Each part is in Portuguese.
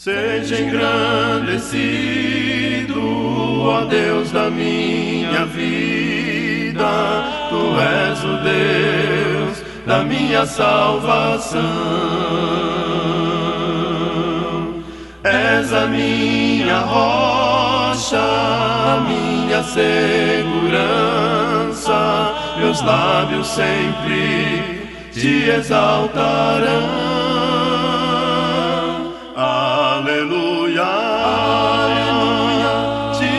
Seja engrandecido, ó Deus da minha vida, Tu és o Deus da minha salvação. És a minha rocha, a minha segurança, meus lábios sempre Te exaltarão. Aleluia, aleluia, te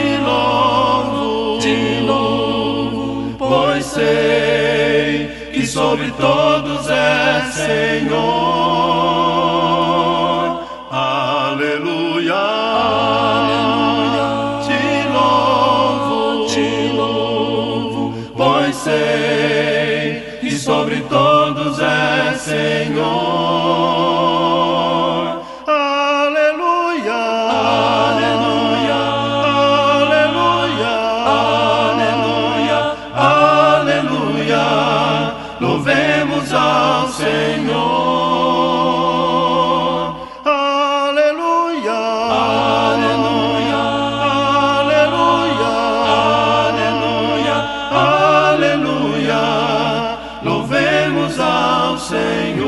louvo, pois sei que sobre todos és Senhor. Aleluia, aleluia, te louvo, pois sei que sobre todos és Senhor. Louvemos ao Senhor. Aleluia, aleluia, aleluia, aleluia, aleluia. Louvemos ao Senhor.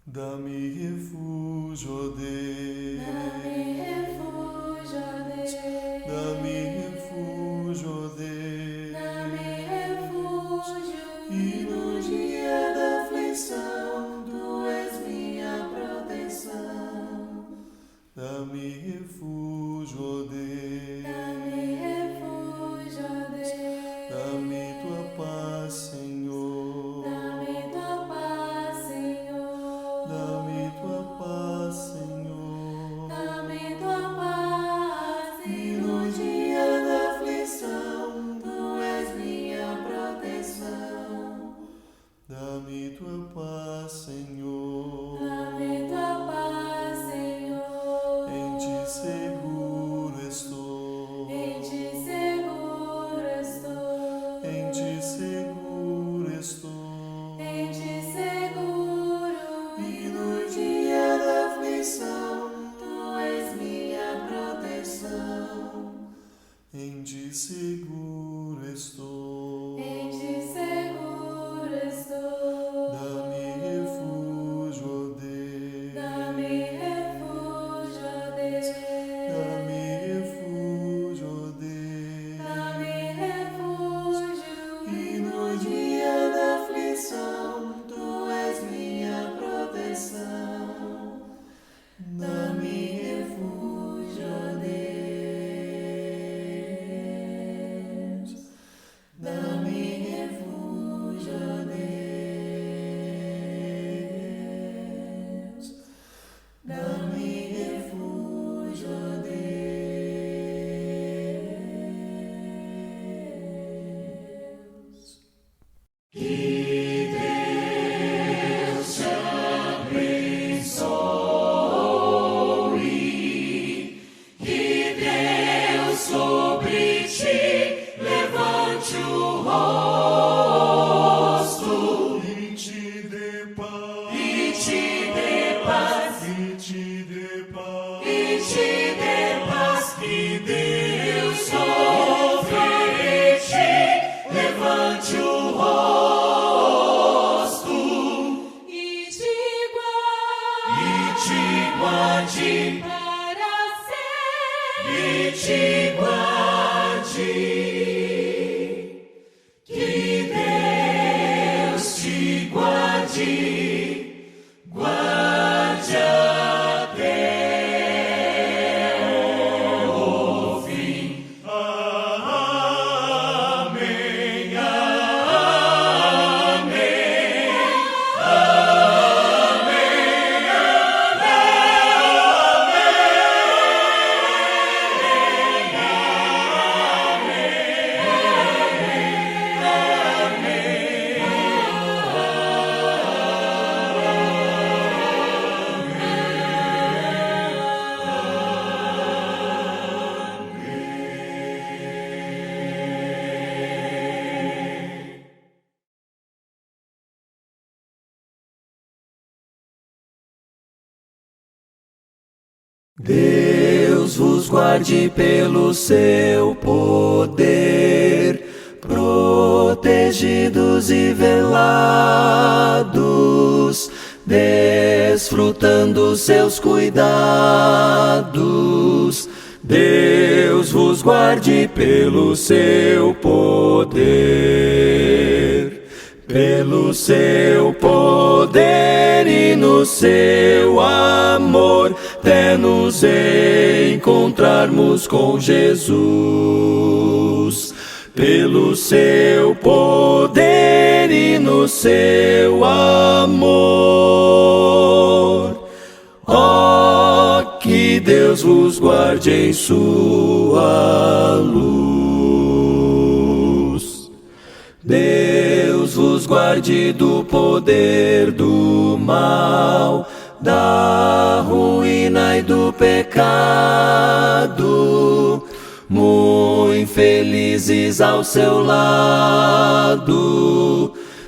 Dá-me refúgio, ó Deus. Dá-me refúgio, ó Deus. E no dia da aflição, Tu és minha proteção. Dá-me refúgio, ó Deus. Dá-me Tua paz, Senhor. Dá-me Tua paz, Senhor. E no dia da aflição, Tu és minha proteção. Deus vos guarde pelo seu poder, protegidos e velados, desfrutando seus cuidados. Deus vos guarde pelo seu poder, pelo seu poder e no seu amor, até nos encontrarmos com Jesus. Pelo seu poder e no seu amor. Ó, que Deus vos guarde em sua luz. Deus vos guarde do poder do mal, da ruína e do pecado, muito felizes ao seu lado.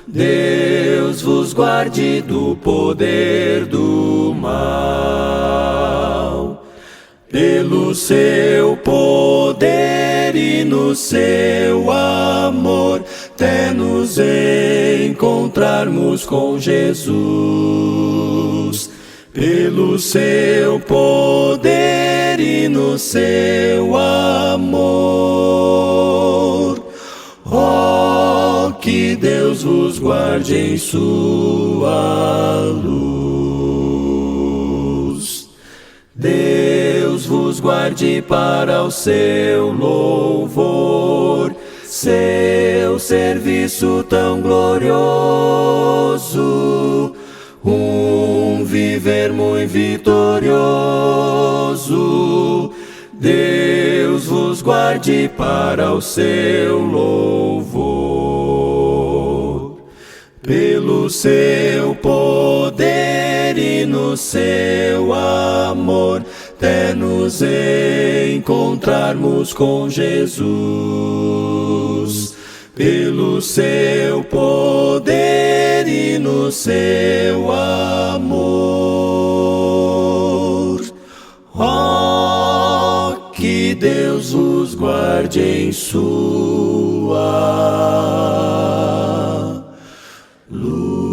Deus vos guarde do poder do mal. Pelo seu poder e no seu amor, até nos encontrarmos com Jesus. Pelo seu poder e no seu amor. Ó, que Deus vos guarde em sua luz. Deus vos guarde para o seu louvor, seu serviço tão glorioso, viver muito vitorioso. Deus vos guarde para o seu louvor. Pelo seu poder e no seu amor, até nos encontrarmos com Jesus. Pelo seu poder e no seu amor. Oh, que Deus vos guarde em sua luz.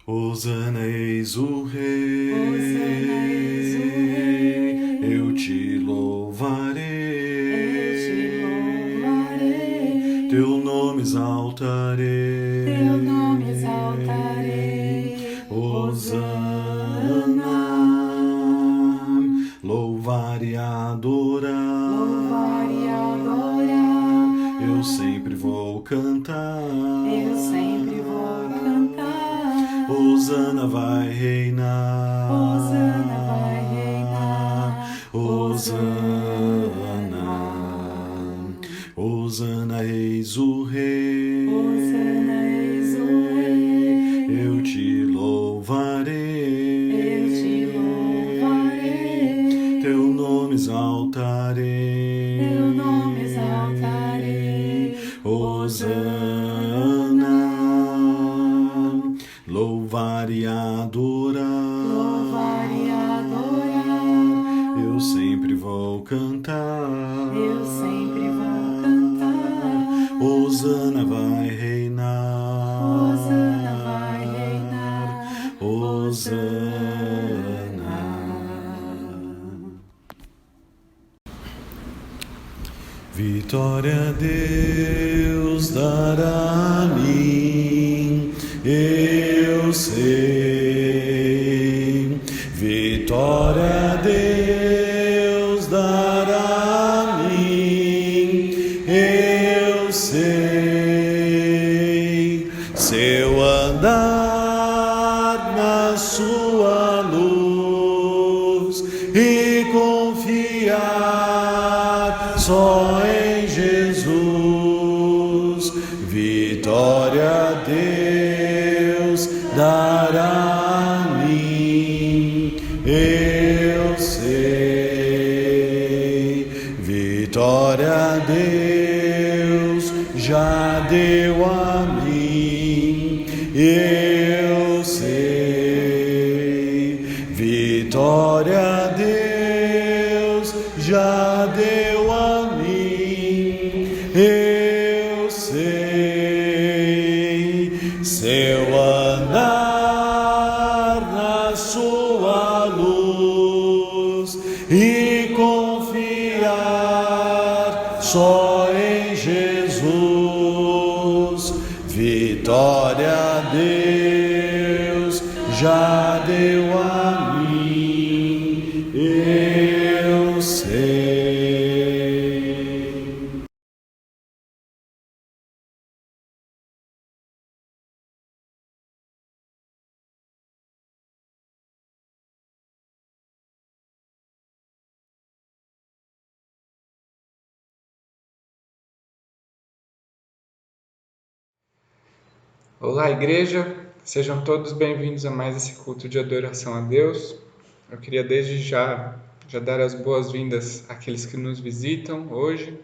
Hosana eis o Rei, eu te louvarei. exaltarei. Teu nome exaltarei. Hosana, louvar e adorar. Louvar e adorar. Eu sempre vou cantar. Eu sempre vou cantar. Hosana vai reinar. Hosana vai reinar. Hosana, Hosana, eis o Rei. Hosana, eis o Rei. Eu te louvarei. Eu te louvarei. Teu nome exaltarei. Teu nome exaltarei. Hosana, louvar e adorar. Louvar e adorar. Eu sempre vou cantar. Eu sempre vou cantar. Hosana vai reinar. Hosana vai reinar. Hosana. Vitória a Deus dará a mim, eu sei. Vitória a Deus dará a mim, eu sei. Se eu andar na sua luz e confiar só em Jesus, vitória a Deus dará a mim, eu sei. Vitória a Deus já deu a mim, eu sei. Vitória a Deus já deu a mim, eu sei. Se eu andar na sua luz e confiar só em Jesus, vitória a Deus já deu a mim, eu sei. Olá, igreja! Sejam todos bem-vindos a mais esse culto de adoração a Deus. Eu queria desde já dar as boas-vindas àqueles que nos visitam hoje,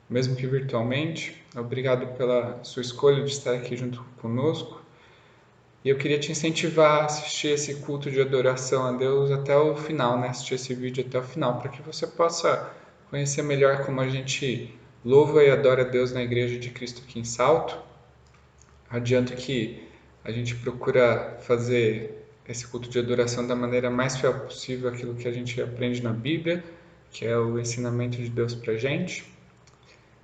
mesmo que virtualmente. Obrigado pela sua escolha de estar aqui junto conosco. E eu queria te incentivar a assistir esse culto de adoração a Deus até o final, né? Assistir esse vídeo até o final, para que você possa conhecer melhor como a gente louva e adora a Deus na Igreja de Cristo aqui em Salto. Adianto que a gente procura fazer esse culto de adoração da maneira mais fiel possível àquilo que a gente aprende na Bíblia, que é o ensinamento de Deus para a gente.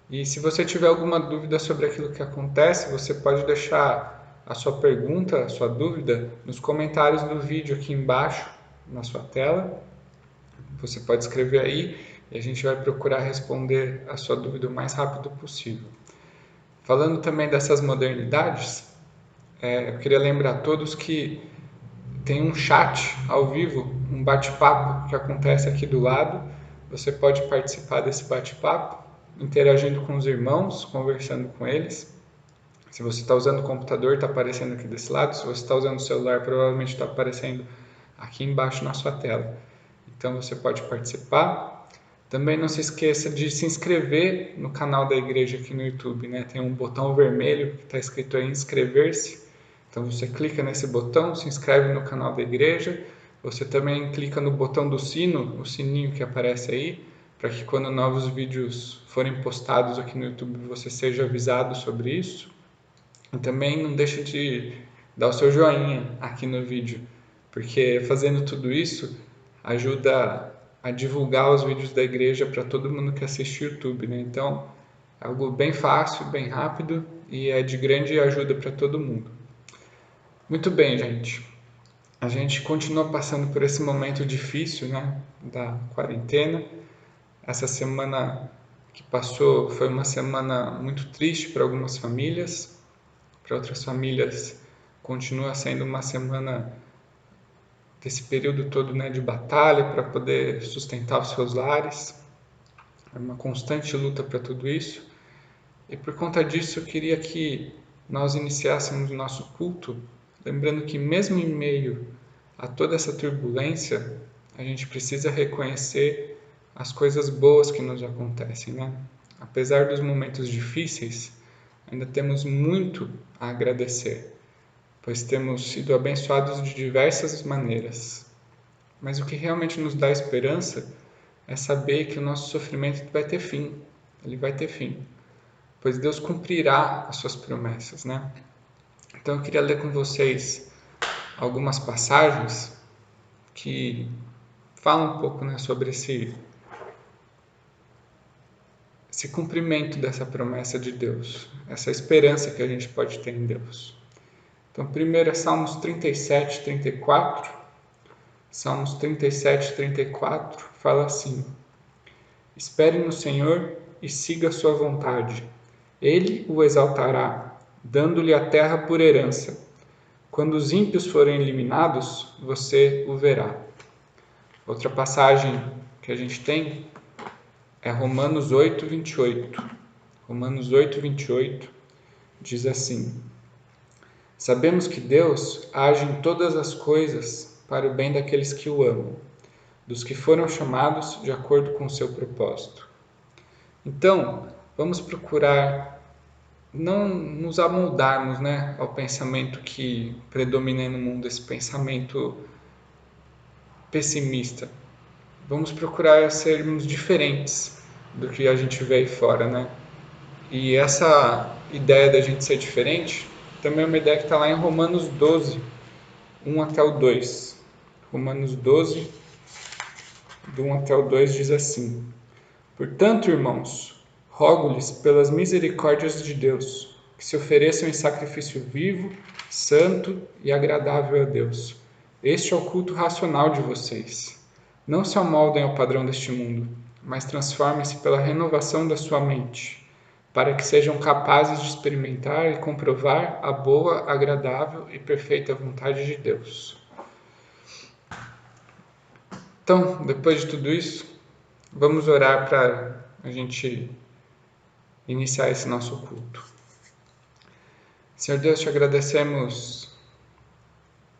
E se você tiver alguma dúvida sobre aquilo que acontece, você pode deixar a sua pergunta, a sua dúvida, nos comentários do vídeo aqui embaixo, na sua tela. Você pode escrever aí e a gente vai procurar responder a sua dúvida o mais rápido possível. Falando também dessas modernidades, eu queria lembrar a todos que tem um chat ao vivo, um bate-papo que acontece aqui do lado. Você pode participar desse bate-papo, interagindo com os irmãos, conversando com eles. Se você está usando o computador, está aparecendo aqui desse lado. Se você está usando o celular, provavelmente está aparecendo aqui embaixo na sua tela. Então você pode participar. Também não se esqueça de se inscrever no canal da igreja aqui no YouTube, né? Tem um botão vermelho que está escrito aí inscrever-se. Então você clica nesse botão, se inscreve no canal da igreja. Você também clica no botão do sino, o sininho que aparece aí, para que quando novos vídeos forem postados aqui no YouTube você seja avisado sobre isso. E também não deixe de dar o seu joinha aqui no vídeo, porque fazendo tudo isso ajuda a divulgar os vídeos da igreja para todo mundo que assiste o YouTube, né? Então, é algo bem fácil, bem rápido e é de grande ajuda para todo mundo. Muito bem, gente. A gente continua passando por esse momento difícil, né, da quarentena. Essa semana que passou foi uma semana muito triste para algumas famílias. Para outras famílias continua sendo uma semana desse período todo, né, de batalha para poder sustentar os seus lares. É uma constante luta para tudo isso. E por conta disso eu queria que nós iniciássemos o nosso culto, lembrando que mesmo em meio a toda essa turbulência, a gente precisa reconhecer as coisas boas que nos acontecem, né? Apesar dos momentos difíceis, ainda temos muito a agradecer, pois temos sido abençoados de diversas maneiras. Mas o que realmente nos dá esperança é saber que o nosso sofrimento vai ter fim. Ele vai ter fim, pois Deus cumprirá as suas promessas, né? Então eu queria ler com vocês algumas passagens que falam um pouco, né, sobre esse cumprimento dessa promessa de Deus, essa esperança que a gente pode ter em Deus. Então, primeiro é Salmos 37, 34. Salmos 37, 34 fala assim: espere no Senhor e siga a sua vontade. Ele o exaltará, dando-lhe a terra por herança. Quando os ímpios forem eliminados, você o verá. Outra passagem que a gente tem é Romanos 8, 28. Romanos 8, 28 diz assim: sabemos que Deus age em todas as coisas para o bem daqueles que o amam, dos que foram chamados de acordo com o seu propósito. Então, vamos procurar não nos amoldarmos, né, ao pensamento que predomina no mundo, esse pensamento pessimista. Vamos procurar sermos diferentes do que a gente vê aí fora, né? E essa ideia da gente ser diferente também é uma ideia que está lá em Romanos 12, 1 até o 2. Romanos 12, do 1 até o 2 diz assim: portanto, irmãos, rogo-lhes pelas misericórdias de Deus, que se ofereçam em sacrifício vivo, santo e agradável a Deus. Este é o culto racional de vocês. Não se amoldem ao padrão deste mundo, mas transformem-se pela renovação da sua mente, para que sejam capazes de experimentar e comprovar a boa, agradável e perfeita vontade de Deus. Então, depois de tudo isso, vamos orar para a gente iniciar esse nosso culto. Senhor Deus, te agradecemos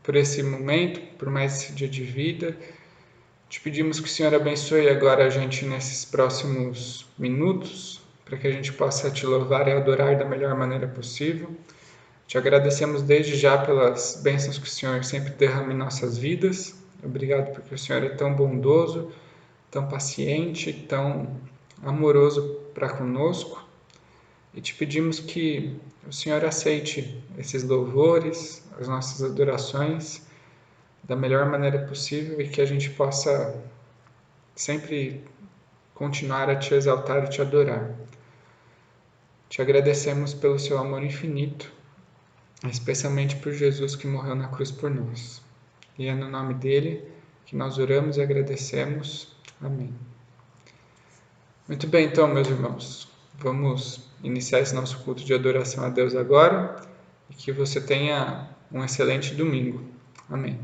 por esse momento, por mais esse dia de vida. Te pedimos que o Senhor abençoe agora a gente nesses próximos minutos, para que a gente possa te louvar e adorar da melhor maneira possível. Te agradecemos desde já pelas bênçãos que o Senhor sempre derrama em nossas vidas. Obrigado porque o Senhor é tão bondoso, tão paciente, tão amoroso para conosco. E te pedimos que o Senhor aceite esses louvores, as nossas adorações, da melhor maneira possível, e que a gente possa sempre continuar a te exaltar e te adorar. Te agradecemos pelo seu amor infinito, especialmente por Jesus que morreu na cruz por nós. E é no nome dele que nós oramos e agradecemos. Amém. Muito bem, então, meus irmãos, vamos iniciar esse nosso culto de adoração a Deus agora, e que você tenha um excelente domingo. Amém.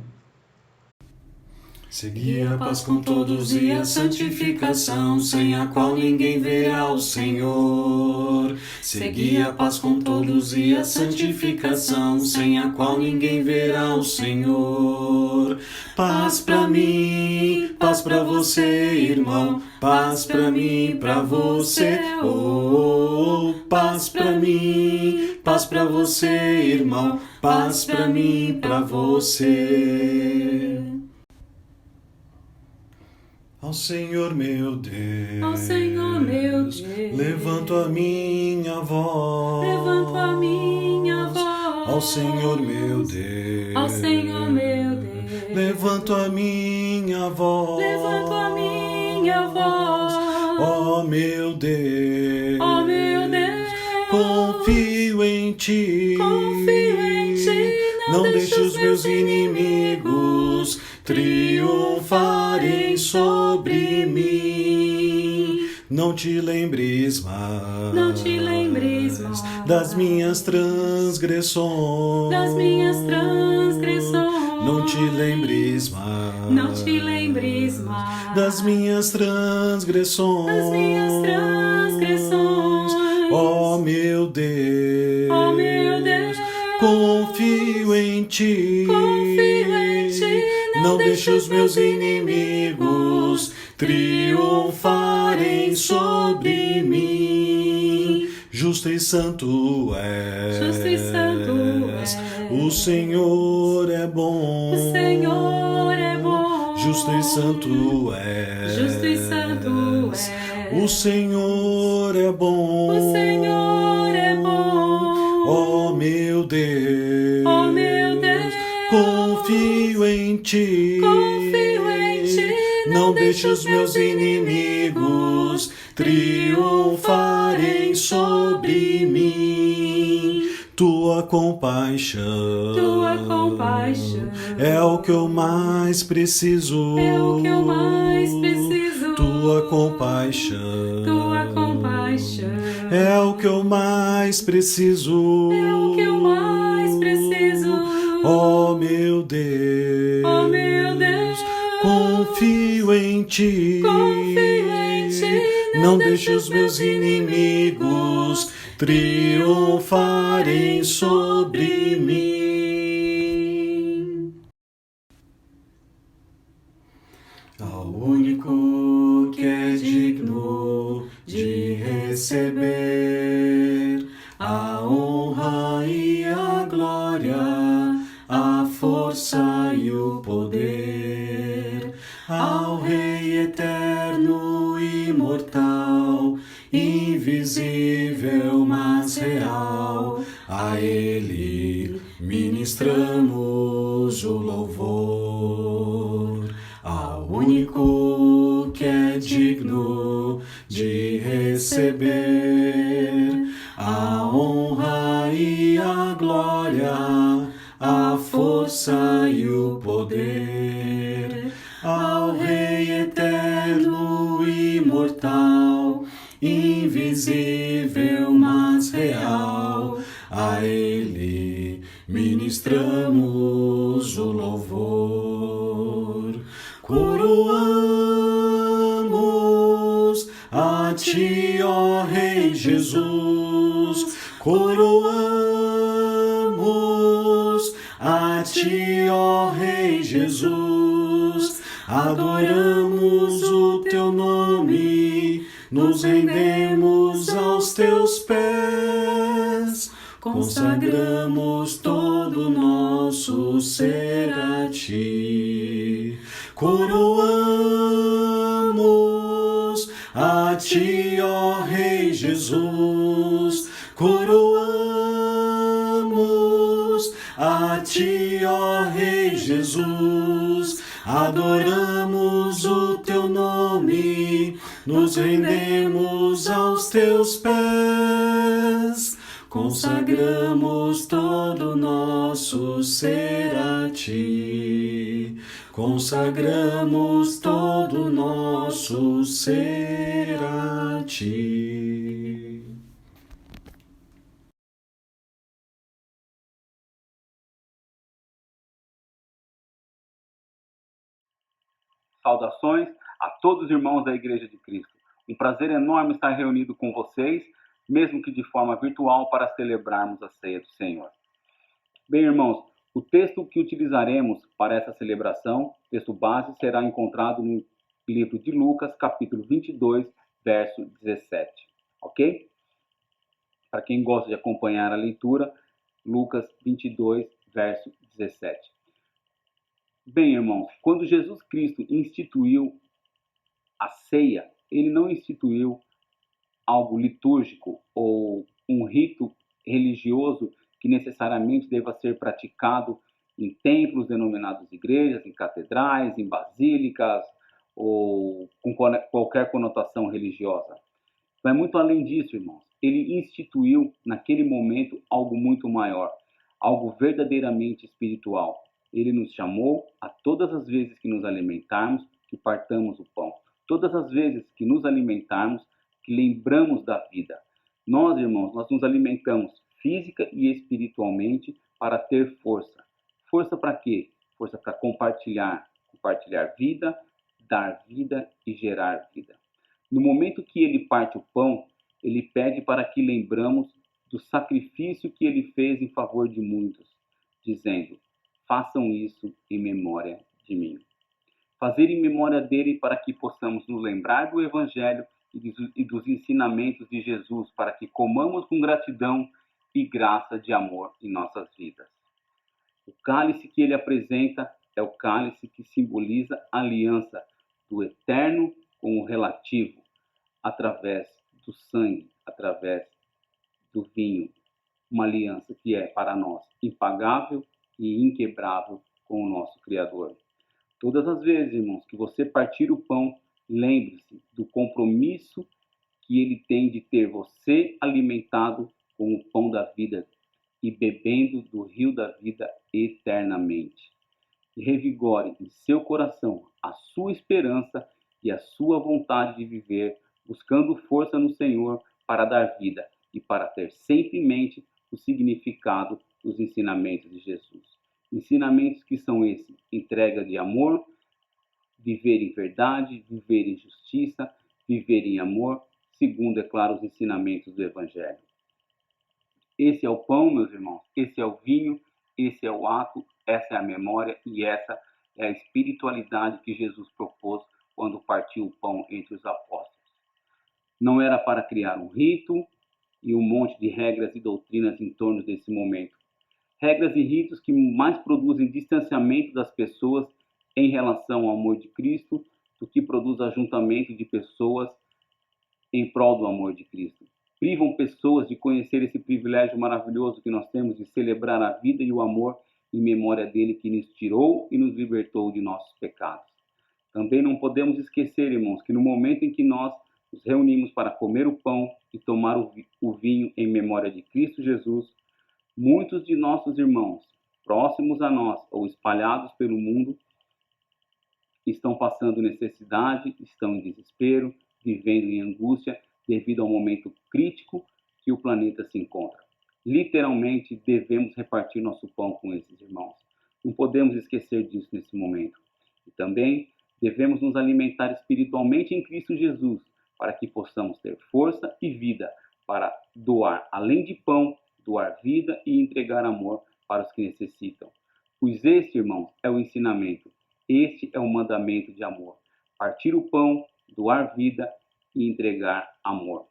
Segui a paz com todos e a santificação, sem a qual ninguém verá o Senhor. Segui a paz com todos e a santificação, sem a qual ninguém verá o Senhor. Paz pra mim, paz pra você, irmão, paz pra mim, pra você, oh, paz pra mim, paz pra você, irmão, paz pra mim, pra você. Ao Senhor meu Deus, Ao Senhor meu Deus, levanto a minha voz. levanto a minha voz. Ao Senhor meu Deus, Ao Senhor meu Deus, levanto a minha voz. levanto a minha voz. Ó meu Deus, Ó meu Deus, confio em ti. Confio em ti, Não deixe os meus inimigos triunfarem sobre mim. Não te lembres mais, Não te lembres mais das minhas transgressões. das minhas transgressões. Não te lembres mais, Não te lembres mais das minhas transgressões. das minhas transgressões. Ó meu Deus, Oh, meu Deus, confio em ti. confio em ti. Não deixe os meus inimigos triunfarem sobre mim. Justo e santo és, Justo e santo és. o Senhor é bom. O Senhor é bom. Justo e santo és, Justo e santo és. o Senhor é bom. O Senhor é bom. Oh meu Deus, Oh, meu Deus, confio em ti. confio em ti. Não deixe os meus inimigos triunfarem sobre mim. Tua compaixão é o que eu mais preciso. É o que eu mais preciso. Tua compaixão é o que eu mais preciso. é o que eu mais preciso. Oh meu Deus, Oh, meu Deus, confio em ti. confio em ti. Não deixe os meus inimigos triunfarem sobre mim. Ao único que é digno de receber a honra e a glória, a força e o poder, ao Rei eterno e imortal, invisível mas real, a Ele ministramos o louvor. Ao único que é digno de receber a honra e a glória, a força e o poder, ao Rei eterno e imortal, invisível mas real, a Ele ministramos o louvor. Coroamos a ti, ó Rei Jesus, coroamos a ti, ó Rei Jesus, adoramos o teu nome, nos rendemos aos teus pés, consagramos todo o nosso ser a ti. Coroamos a ti, ó Rei Jesus, coroamos a ti, ó Rei Jesus, adoramos o teu nome, nos rendemos aos teus pés, consagramos todo o nosso ser a ti. Consagramos todo o nosso ser a ti. Saudações a todos os irmãos da Igreja de Cristo. Um prazer enorme estar reunido com vocês, mesmo que de forma virtual, para celebrarmos a ceia do Senhor. Bem, irmãos, o texto que utilizaremos para essa celebração, texto base, será encontrado no livro de Lucas, capítulo 22, verso 17. Ok? Para quem gosta de acompanhar a leitura, Lucas 22, verso 17. Bem, irmãos, quando Jesus Cristo instituiu a ceia, ele não instituiu algo litúrgico ou um rito religioso que necessariamente deva ser praticado em templos denominados igrejas, em catedrais, em basílicas ou com qualquer conotação religiosa. Vai muito além disso, irmãos. ele instituiu naquele momento algo muito maior, algo verdadeiramente espiritual. Ele nos chamou a todas as vezes que nos alimentarmos, que partamos o pão. Todas as vezes que nos alimentarmos, que lembramos da vida. Nós, irmãos, nós nos alimentamos física e espiritualmente para ter força. Força para quê? Força para compartilhar vida, dar vida e gerar vida. No momento que ele parte o pão, ele pede para que lembramos do sacrifício que ele fez em favor de muitos, dizendo: façam isso em memória de mim. Fazer em memória dele para que possamos nos lembrar do Evangelho e dos ensinamentos de Jesus, para que comamos com gratidão e graça de amor em nossas vidas. O cálice que ele apresenta é o cálice que simboliza a aliança do eterno com o relativo, através do sangue, através do vinho. Uma aliança que é para nós impagável e inquebrável com o nosso Criador. Todas as vezes, irmãos, que você partir o pão, lembre-se do compromisso que ele tem de ter você alimentado com o pão da vida e bebendo do rio da vida eternamente. E revigore em seu coração a sua esperança e a sua vontade de viver, buscando força no Senhor para dar vida e para ter sempre em mente o significado dos ensinamentos de Jesus. Ensinamentos que são esses: entrega de amor, viver em verdade, viver em justiça, viver em amor, segundo, é claro, os ensinamentos do Evangelho. Esse é o pão, meus irmãos, esse é o vinho, esse é o ato, essa é a memória e essa é a espiritualidade que Jesus propôs quando partiu o pão entre os apóstolos. Não era para criar um rito e um monte de regras e doutrinas em torno desse momento. Regras e ritos que mais produzem distanciamento das pessoas em relação ao amor de Cristo do que produz ajuntamento de pessoas em prol do amor de Cristo. Privam pessoas de conhecer esse privilégio maravilhoso que nós temos de celebrar a vida e o amor em memória dele que nos tirou e nos libertou de nossos pecados. Também não podemos esquecer, irmãos, que no momento em que nós nos reunimos para comer o pão e tomar o vinho em memória de Cristo Jesus, muitos de nossos irmãos, próximos a nós ou espalhados pelo mundo, estão passando necessidade, estão em desespero, vivendo em angústia devido ao momento crítico que o planeta se encontra. Literalmente, devemos repartir nosso pão com esses irmãos. Não podemos esquecer disso nesse momento. E também devemos nos alimentar espiritualmente em Cristo Jesus, para que possamos ter força e vida para doar, além de pão, doar vida e entregar amor para os que necessitam. Pois este, irmãos, é o ensinamento. Este é o mandamento de amor. Partir o pão, doar vida e entregar amor.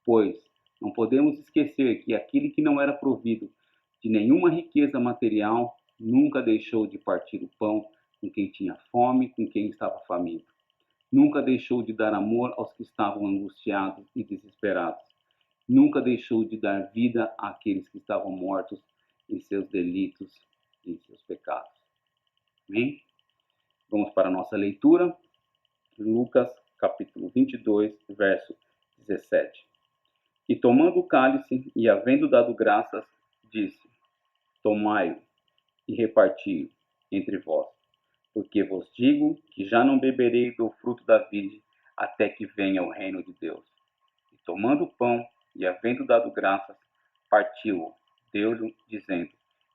Pois não podemos esquecer que aquele que não era provido de nenhuma riqueza material nunca deixou de partir o pão com quem tinha fome, com quem estava faminto. Nunca deixou de dar amor aos que estavam angustiados e desesperados. Nunca deixou de dar vida àqueles que estavam mortos em seus delitos e em seus pecados. Amém? Vamos para a nossa leitura. Lucas, capítulo 22, verso 17. E tomando o cálice e havendo dado graças, disse: tomai-o e reparti-o entre vós, porque vos digo que já não beberei do fruto da vide até que venha o reino de Deus. E tomando o pão e havendo dado graças, partiu-o, deu-lhe, dizendo: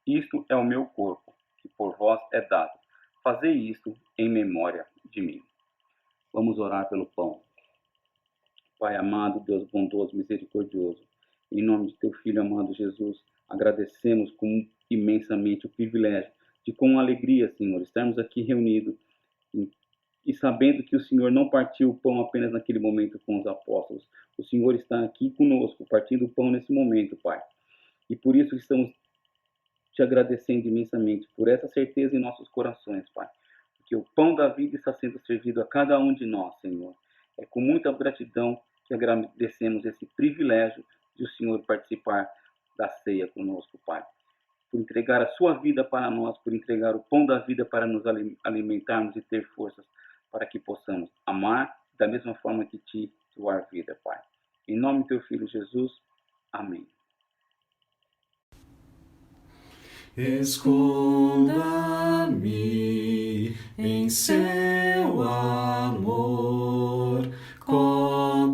isto é o meu corpo, que por vós é dado. Fazei isto em memória de mim. Vamos orar pelo pão. Pai amado, Deus bondoso, misericordioso, em nome de teu Filho amado Jesus, agradecemos imensamente o privilégio de, com alegria, Senhor, estarmos aqui reunidos e sabendo que o Senhor não partiu o pão apenas naquele momento com os apóstolos. O Senhor está aqui conosco, partindo o pão nesse momento, Pai. E por isso estamos te agradecendo imensamente por essa certeza em nossos corações, Pai. Porque o pão da vida está sendo servido a cada um de nós, Senhor. É com muita gratidão que agradecemos esse privilégio de o Senhor participar da ceia conosco, Pai. Por entregar a sua vida para nós, por entregar o pão da vida para nos alimentarmos e ter forças para que possamos amar da mesma forma que te doar vida, Pai. Em nome do teu Filho Jesus, Amém. Esconda-me em seu amor, cobre-me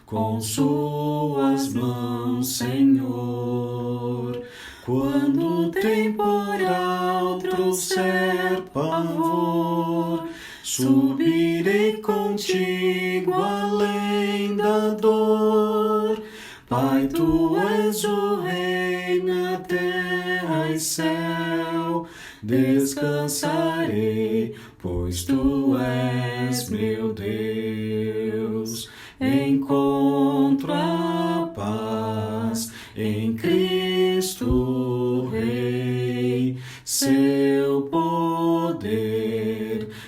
com suas mãos, Senhor. Quando o temporal trouxer pavor, subirei contigo além da dor. Pai, tu és o Rei na terra e céu, descansarei, pois tu és meu Deus. Encontro a paz em Cristo Rei, seu poder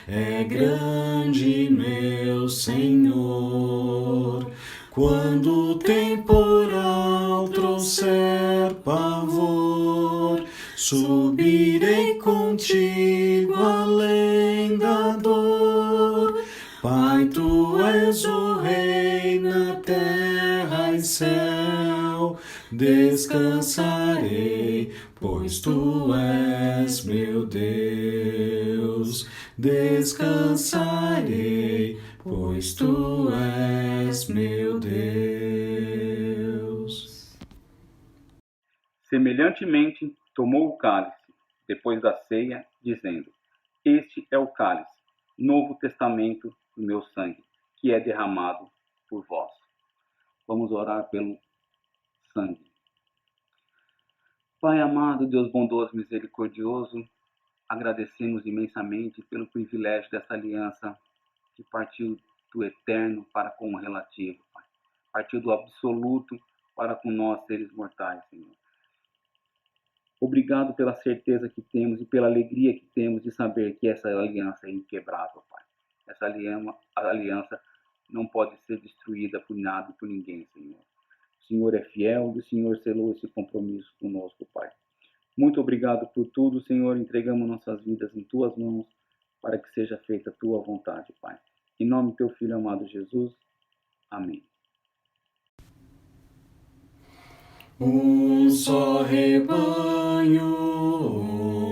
é grande, meu Senhor. Quando o temporal trouxer pavor, subirei contigo além da dor. Pai, tu és o Rei na terra e céu, descansarei, pois tu és meu Deus. Descansarei, pois tu és meu Deus. Semelhantemente, tomou o cálice, depois da ceia, dizendo: Este é o cálice, novo testamento do meu sangue, que é derramado por vós. Vamos orar pelo sangue. Pai amado, Deus bondoso, misericordioso, agradecemos imensamente pelo privilégio dessa aliança que partiu do eterno para com o relativo, Pai. Partiu do absoluto para com nós, seres mortais, Senhor. Obrigado pela certeza que temos e pela alegria que temos de saber que essa aliança é inquebrável, Pai. Essa aliança não pode ser destruída por nada e por ninguém, Senhor. O Senhor é fiel e o Senhor selou esse compromisso conosco, Pai. Muito obrigado por tudo, Senhor. Entregamos nossas vidas em Tuas mãos para que seja feita a Tua vontade, Pai. Em nome do Teu Filho amado Jesus. Amém. Um só rebanho,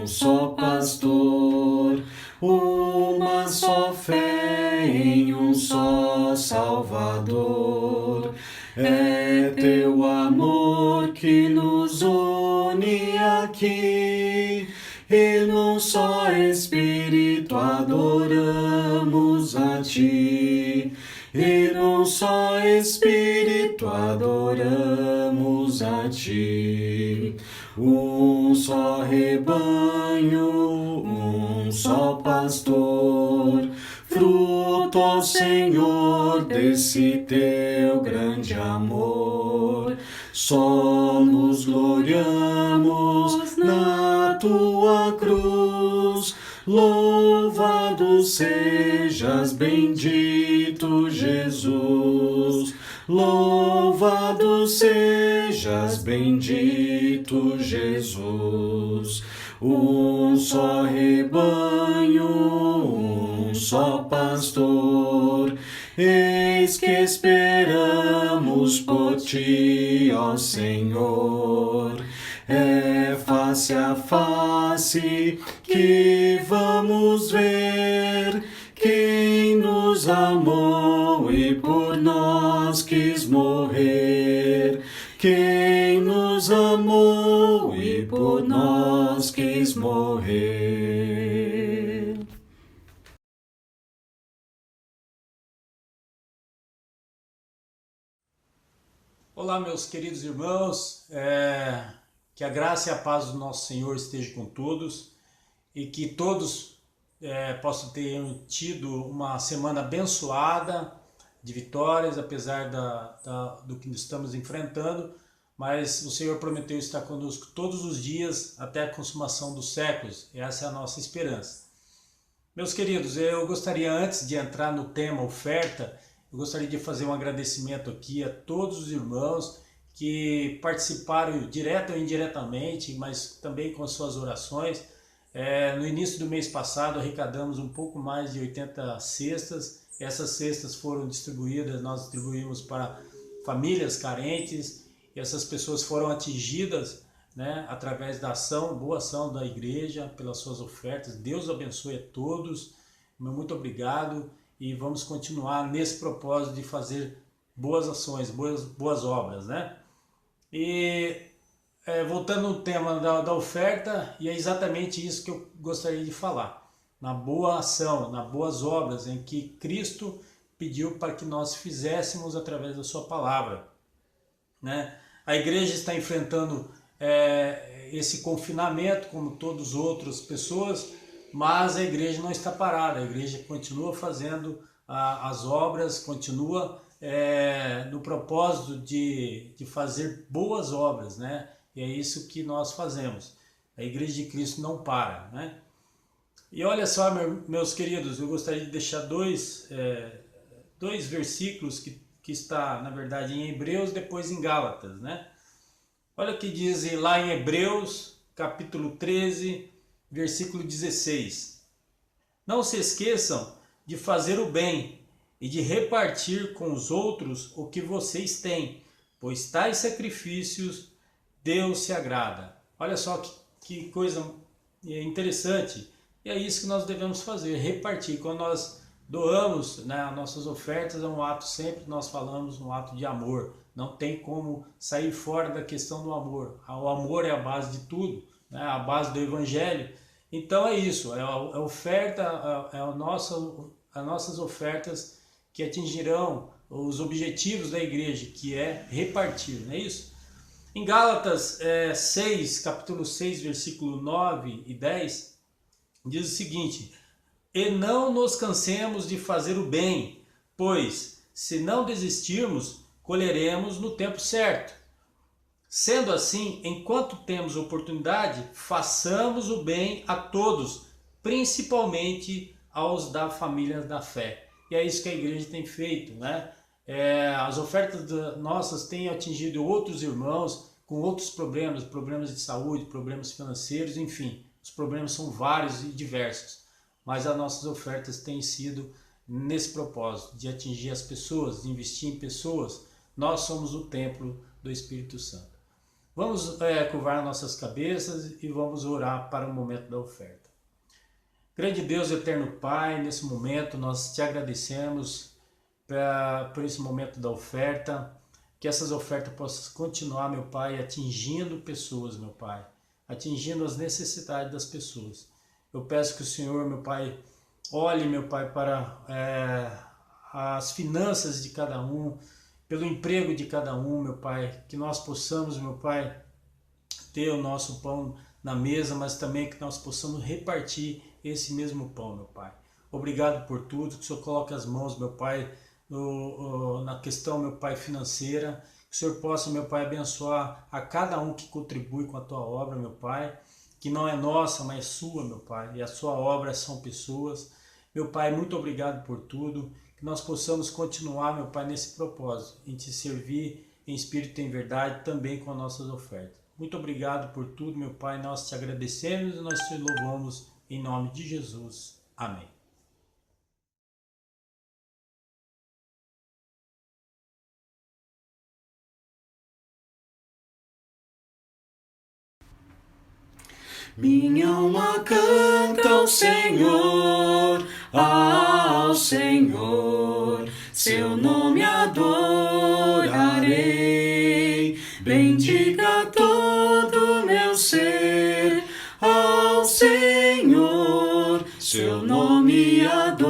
um só pastor, uma só fé em um só Salvador. É teu amor que nos une aqui, e num só Espírito adoramos a Ti. E num só Espírito adoramos a Ti. Um só rebanho, um só pastor, fruto, ó Senhor, desse Teu grande amor. Só nos gloriamos na Tua cruz. Louvado sejas, bendito Jesus. Louvado sejas, bendito Jesus. Um só rebanho, um só pastor, eis que esperamos por Ti, ó Senhor. É face a face que vamos ver quem nos amou e por nós quis morrer. Quem nos amou e por nós quis morrer. Olá, meus queridos irmãos, que a graça e a paz do nosso Senhor esteja com todos e que todos possam ter tido uma semana abençoada, de vitórias, apesar do que estamos enfrentando, mas o Senhor prometeu estar conosco todos os dias até a consumação dos séculos. Essa é a nossa esperança. Meus queridos, eu gostaria, antes de entrar no tema oferta, eu gostaria de fazer um agradecimento aqui a todos os irmãos que participaram direto ou indiretamente, mas também com as suas orações. No início do mês passado arrecadamos um pouco mais de 80 cestas. Essas cestas foram distribuídas, nós distribuímos para famílias carentes, e essas pessoas foram atingidas, né, através da ação, boa ação da igreja, pelas suas ofertas. Deus abençoe a todos, meu muito obrigado, e vamos continuar nesse propósito de fazer boas ações, boas obras, né? E voltando ao tema da oferta, e é exatamente isso que eu gostaria de falar. Na boa ação, nas boas obras em que Cristo pediu para que nós fizéssemos através da sua palavra, né? A igreja está enfrentando esse confinamento, como todas as outras pessoas, mas a igreja não está parada, a igreja continua fazendo as obras, continua no propósito de fazer boas obras, né? E é isso que nós fazemos. A Igreja de Cristo não para, né? E olha só, meus queridos, eu gostaria de deixar dois versículos que está, na verdade, em Hebreus, depois em Gálatas, né? Olha o que diz lá em Hebreus, capítulo 13, versículo 16. Não se esqueçam de fazer o bem e de repartir com os outros o que vocês têm, pois tais sacrifícios Deus se agrada. Olha só que coisa interessante. E é isso que nós devemos fazer, repartir. Quando nós doamos, né, as nossas ofertas, é um ato, sempre nós falamos, um ato de amor. Não tem como sair fora da questão do amor. O amor é a base de tudo, né, a base do evangelho. Então é isso, a oferta, as nossas ofertas que atingirão os objetivos da igreja, que é repartir, não é isso? Em Gálatas 6, capítulo 6, versículo 9 e 10, diz o seguinte: e não nos cansemos de fazer o bem, pois, se não desistirmos, colheremos no tempo certo. Sendo assim, enquanto temos oportunidade, façamos o bem a todos, principalmente aos da família da fé. E é isso que a igreja tem feito, né? As ofertas nossas têm atingido outros irmãos com outros problemas de saúde, problemas financeiros, enfim. Os problemas são vários e diversos, mas as nossas ofertas têm sido nesse propósito de atingir as pessoas, de investir em pessoas. Nós somos o templo do Espírito Santo. Vamos curvar nossas cabeças e vamos orar para o momento da oferta. Grande Deus, eterno Pai, nesse momento nós te agradecemos por esse momento da oferta, que essas ofertas possam continuar, meu Pai, atingindo pessoas, meu Pai, atingindo as necessidades das pessoas. Eu peço que o Senhor, meu Pai, olhe, meu Pai, para as finanças de cada um, pelo emprego de cada um, meu Pai, que nós possamos, meu Pai, ter o nosso pão na mesa, mas também que nós possamos repartir esse mesmo pão, meu Pai. Obrigado por tudo, que o Senhor coloque as mãos, meu Pai, na questão, meu Pai, financeira, que o Senhor possa, meu Pai, abençoar a cada um que contribui com a Tua obra, meu Pai, que não é nossa, mas é Sua, meu Pai, e a Sua obra são pessoas. Meu Pai, muito obrigado por tudo, que nós possamos continuar, meu Pai, nesse propósito, em Te servir em espírito e em verdade, também com as nossas ofertas. Muito obrigado por tudo, meu Pai, nós Te agradecemos e nós Te louvamos em nome de Jesus. Amém. Minha alma canta ao Senhor, seu nome adorarei. Bendiga todo meu ser ao Senhor, seu nome adorarei.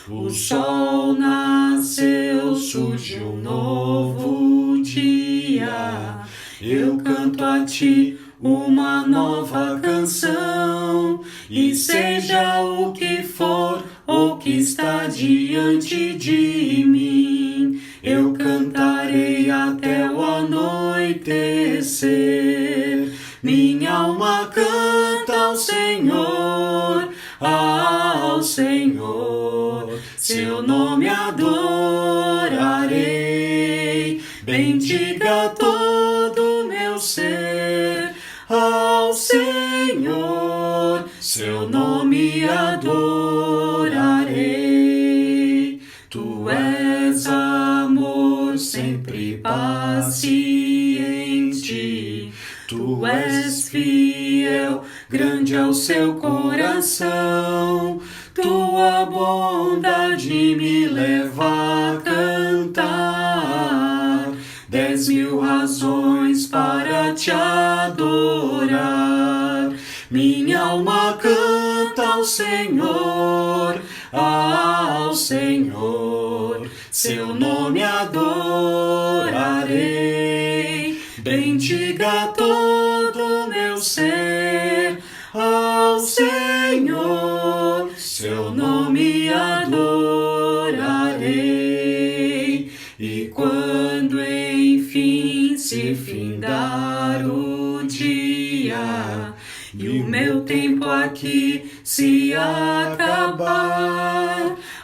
O sol nasceu, surge um novo dia. Eu canto a Ti uma nova canção, e seja o que for ou que está diante de mim, eu cantarei até o anoitecer. Minha alma canta ao Senhor, seu nome adorarei. Bendiga todo meu ser ao Senhor, seu nome adorarei. Tu és saúde. Tu és fiel, grande é o seu coração. Tua bondade me leva a cantar. 10.000 razões para te adorar. Minha alma canta ao Senhor, seu nome adorarei. Bendiga todo meu ser ao Senhor, seu nome adorarei. E quando enfim se findar o dia e o meu tempo aqui se acabar,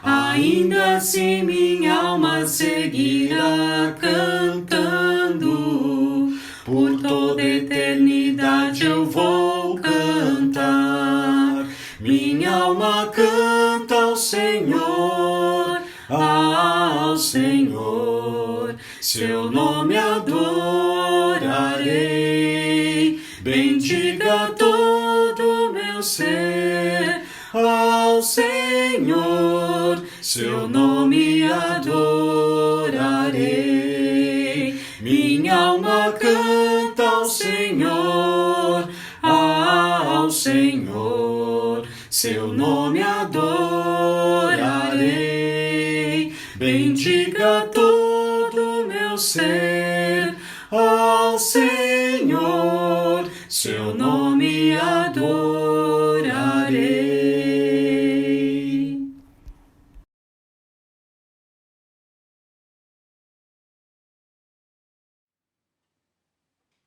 ainda assim minha alma seguirá cantando. Por toda eternidade eu vou cantar. Minha alma canta ao Senhor, seu nome adorarei. Bendiga todo meu ser ao Senhor, seu nome adorarei. Minha alma canta ao Senhor, seu nome adorarei. Bendiga todo meu ser ao Senhor, seu nome adorarei.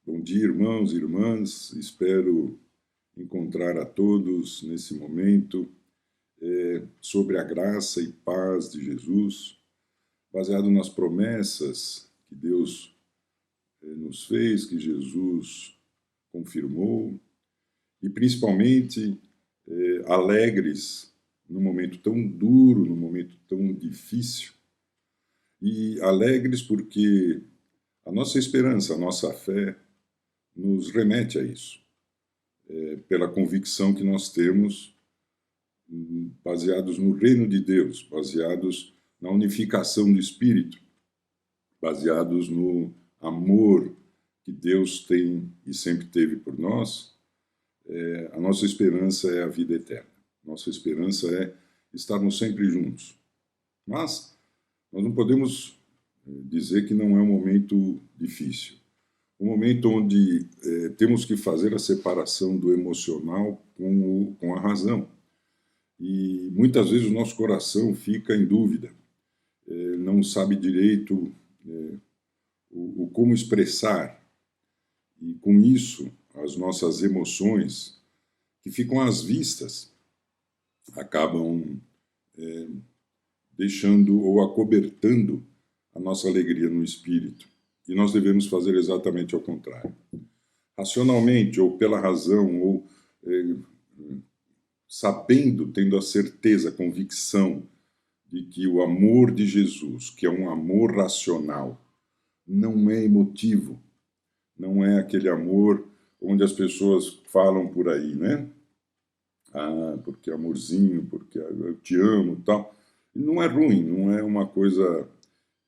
Bom dia, irmãos e irmãs. Espero encontrar a todos nesse momento sobre a graça e paz de Jesus, baseado nas promessas que Deus nos fez, que Jesus confirmou, e principalmente alegres num momento tão duro, num momento tão difícil, e alegres porque a nossa esperança, a nossa fé nos remete a isso, pela convicção que nós temos, baseados no reino de Deus, baseados na unificação do Espírito, baseados no amor que Deus tem e sempre teve por nós. A nossa esperança é a vida eterna. Nossa esperança é estarmos sempre juntos. Mas nós não podemos dizer que não é um momento difícil. Um momento onde temos que fazer a separação do emocional com a razão. E muitas vezes o nosso coração fica em dúvida, não sabe direito o como expressar. E com isso, as nossas emoções, que ficam às vistas, acabam deixando ou acobertando a nossa alegria no espírito. E nós devemos fazer exatamente ao contrário. Racionalmente, ou pela razão, ou sabendo, tendo a certeza, a convicção de que o amor de Jesus, que é um amor racional, não é emotivo, não é aquele amor onde as pessoas falam por aí, né? Ah, porque amorzinho, porque eu te amo e tal. Não é ruim, não é uma coisa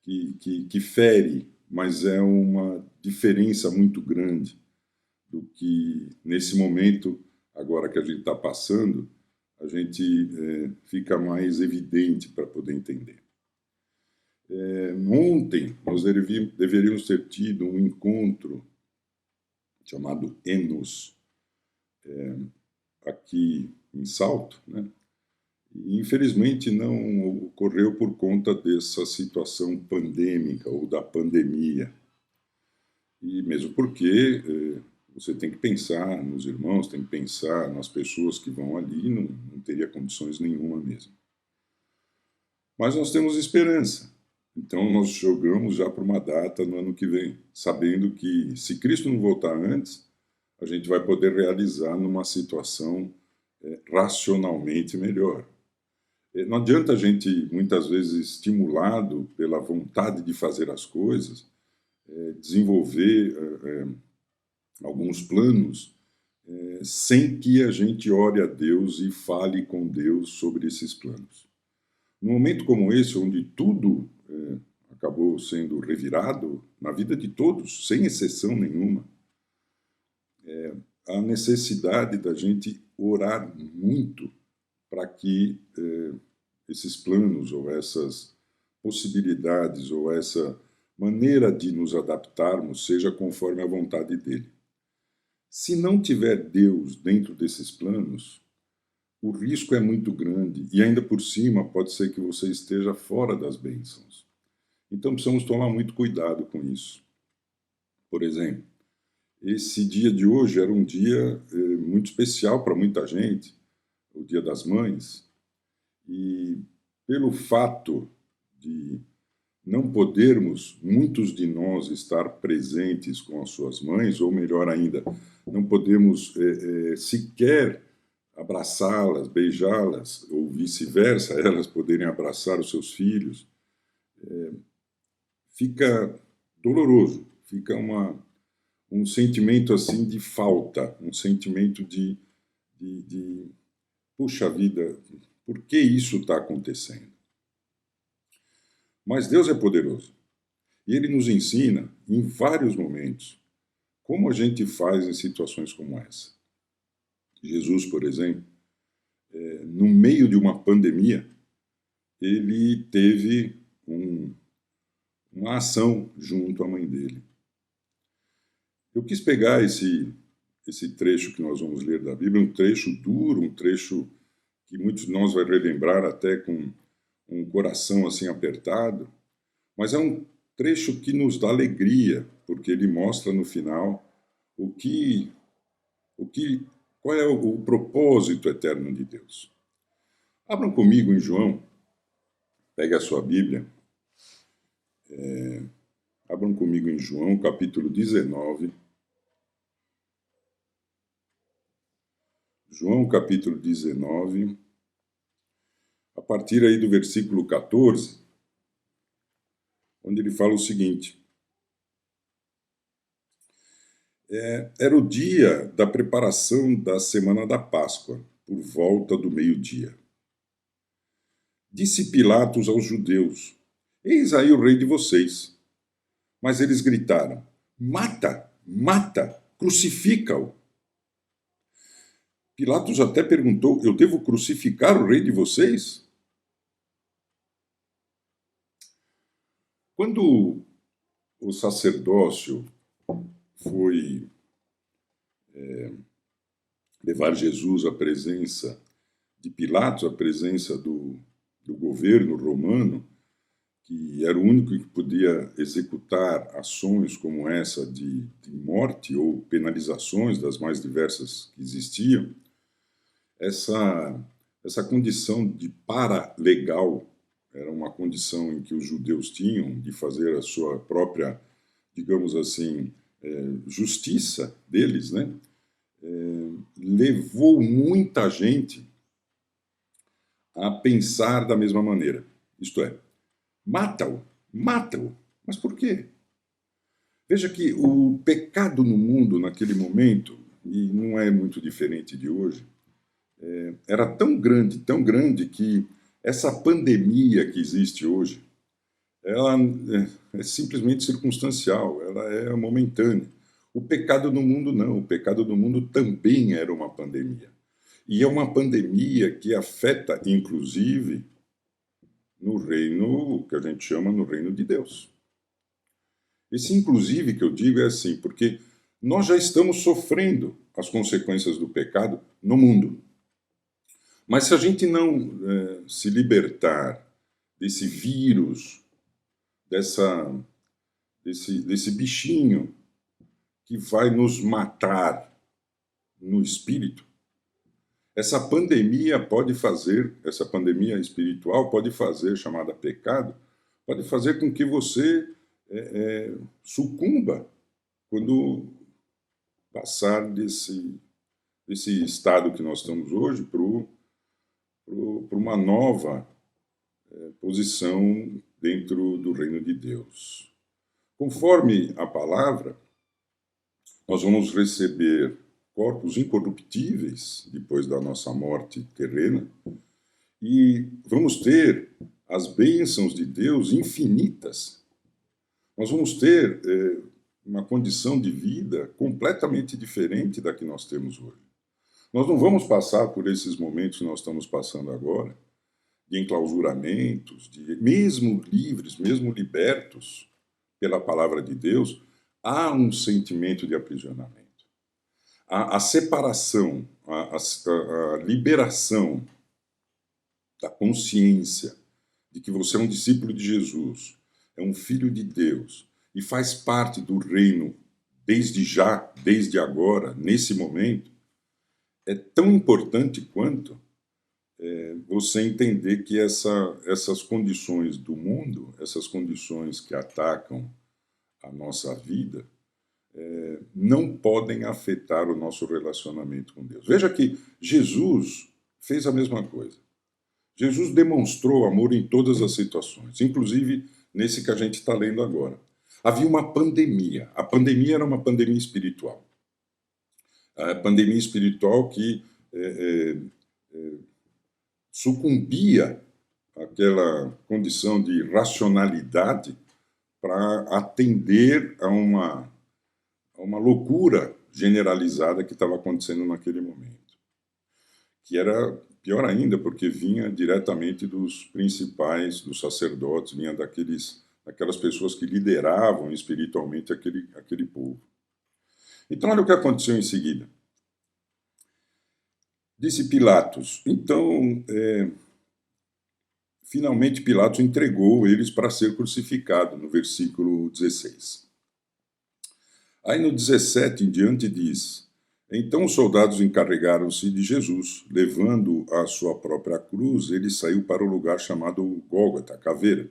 que fere, mas é uma diferença muito grande do que, nesse momento, agora que a gente está passando, a gente fica mais evidente para poder entender. Ontem, nós deveríamos ter tido um encontro chamado Enos, aqui em Salto, né? E, infelizmente, não ocorreu por conta dessa situação pandêmica ou da pandemia. E mesmo porque você tem que pensar nos irmãos, tem que pensar nas pessoas que vão ali, não teria condições nenhuma mesmo. Mas nós temos esperança. Então nós jogamos já para uma data no ano que vem, sabendo que se Cristo não voltar antes, a gente vai poder realizar numa situação racionalmente melhor. Não adianta a gente, muitas vezes, estimulado pela vontade de fazer as coisas, desenvolver alguns planos, sem que a gente ore a Deus e fale com Deus sobre esses planos. Num momento como esse, onde tudo acabou sendo revirado na vida de todos, sem exceção nenhuma, a necessidade da gente orar muito para que esses planos ou essas possibilidades ou essa maneira de nos adaptarmos seja conforme a vontade dele. Se não tiver Deus dentro desses planos, o risco é muito grande e ainda por cima pode ser que você esteja fora das bênçãos. Então precisamos tomar muito cuidado com isso. Por exemplo, esse dia de hoje era um dia muito especial para muita gente, o Dia das Mães, e pelo fato de não podermos, muitos de nós, estar presentes com as suas mães, ou melhor ainda, não podemos sequer abraçá-las, beijá-las, ou vice-versa, elas poderem abraçar os seus filhos, fica doloroso, fica um sentimento assim de falta, um sentimento de puxa vida, por que isso está acontecendo? Mas Deus é poderoso e Ele nos ensina em vários momentos como a gente faz em situações como essa. Jesus, por exemplo, no meio de uma pandemia, ele teve uma ação junto à mãe dele. Eu quis pegar esse trecho que nós vamos ler da Bíblia, um trecho duro, um trecho que muitos de nós vai relembrar até com um coração assim apertado, mas é um trecho que nos dá alegria, porque ele mostra no final qual é o propósito eterno de Deus. Abram comigo em João, pegue a sua Bíblia, abram comigo em João, capítulo 19. João, capítulo 19, a partir aí do versículo 14, onde ele fala o seguinte: era o dia da preparação da semana da Páscoa, por volta do meio-dia. Disse Pilatos aos judeus: eis aí o rei de vocês. Mas eles gritaram: mata, mata, crucifica-o. Pilatos até perguntou: eu devo crucificar o rei de vocês? Quando o sacerdócio foi levar Jesus à presença de Pilatos, à presença do governo romano, que era o único que podia executar ações como essa de morte ou penalizações das mais diversas que existiam, essa condição de paralegal era uma condição em que os judeus tinham de fazer a sua própria, digamos assim, justiça deles, né? Levou muita gente a pensar da mesma maneira. Isto é, mata-o, mata-o. Mas por quê? Veja que o pecado no mundo naquele momento, e não é muito diferente de hoje, era tão grande que essa pandemia que existe hoje, ela é simplesmente circunstancial, ela é momentânea. O pecado no mundo não, o pecado no mundo também era uma pandemia. E é uma pandemia que afeta, inclusive, no reino que a gente chama no reino de Deus. Esse inclusive que eu digo é assim, porque nós já estamos sofrendo as consequências do pecado no mundo. Mas se a gente não se libertar desse vírus, desse bichinho que vai nos matar no espírito, essa pandemia espiritual pode fazer, chamada pecado, pode fazer com que você sucumba quando passar desse estado que nós estamos hoje para uma nova posição dentro do reino de Deus. Conforme a palavra, nós vamos receber corpos incorruptíveis depois da nossa morte terrena e vamos ter as bênçãos de Deus infinitas. Nós vamos ter uma condição de vida completamente diferente da que nós temos hoje. Nós não vamos passar por esses momentos que nós estamos passando agora, de enclausuramentos, mesmo livres, mesmo libertos pela palavra de Deus, há um sentimento de aprisionamento. A separação, a liberação da consciência de que você é um discípulo de Jesus, é um filho de Deus e faz parte do reino desde já, desde agora, nesse momento, é tão importante quanto você entender que essas condições do mundo, essas condições que atacam a nossa vida, não podem afetar o nosso relacionamento com Deus. Veja que Jesus fez a mesma coisa. Jesus demonstrou amor em todas as situações, inclusive nesse que a gente está lendo agora. Havia uma pandemia. A pandemia era uma pandemia espiritual. A pandemia espiritual que sucumbia àquela condição de racionalidade para atender a uma loucura generalizada que estava acontecendo naquele momento. Que era pior ainda, porque vinha diretamente dos principais, dos sacerdotes, vinha daquelas pessoas que lideravam espiritualmente aquele povo. Então, olha o que aconteceu em seguida. Disse Pilatos, então, finalmente Pilatos entregou eles para ser crucificado, no versículo 16. Aí no 17 em diante diz, então os soldados encarregaram-se de Jesus, levando a sua própria cruz, ele saiu para o lugar chamado Gólgota, Caveira,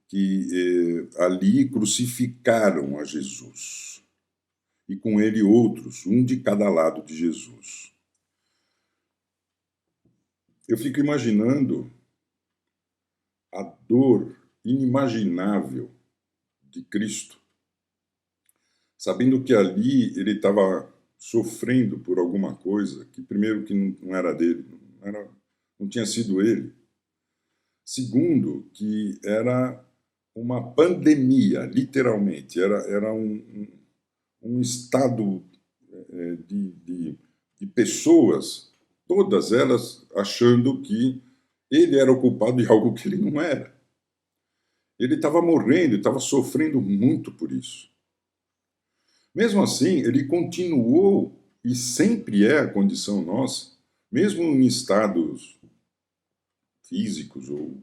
que ali crucificaram a Jesus, e com ele outros, um de cada lado de Jesus. Eu fico imaginando a dor inimaginável de Cristo, sabendo que ali ele estava sofrendo por alguma coisa que, primeiro, que não era dele, não tinha sido ele. Segundo, que era uma pandemia, literalmente, era um estado de pessoas, todas elas achando que ele era o culpado de algo que ele não era. Ele estava morrendo, estava sofrendo muito por isso. Mesmo assim, ele continuou, e sempre é a condição nossa, mesmo em estados físicos, ou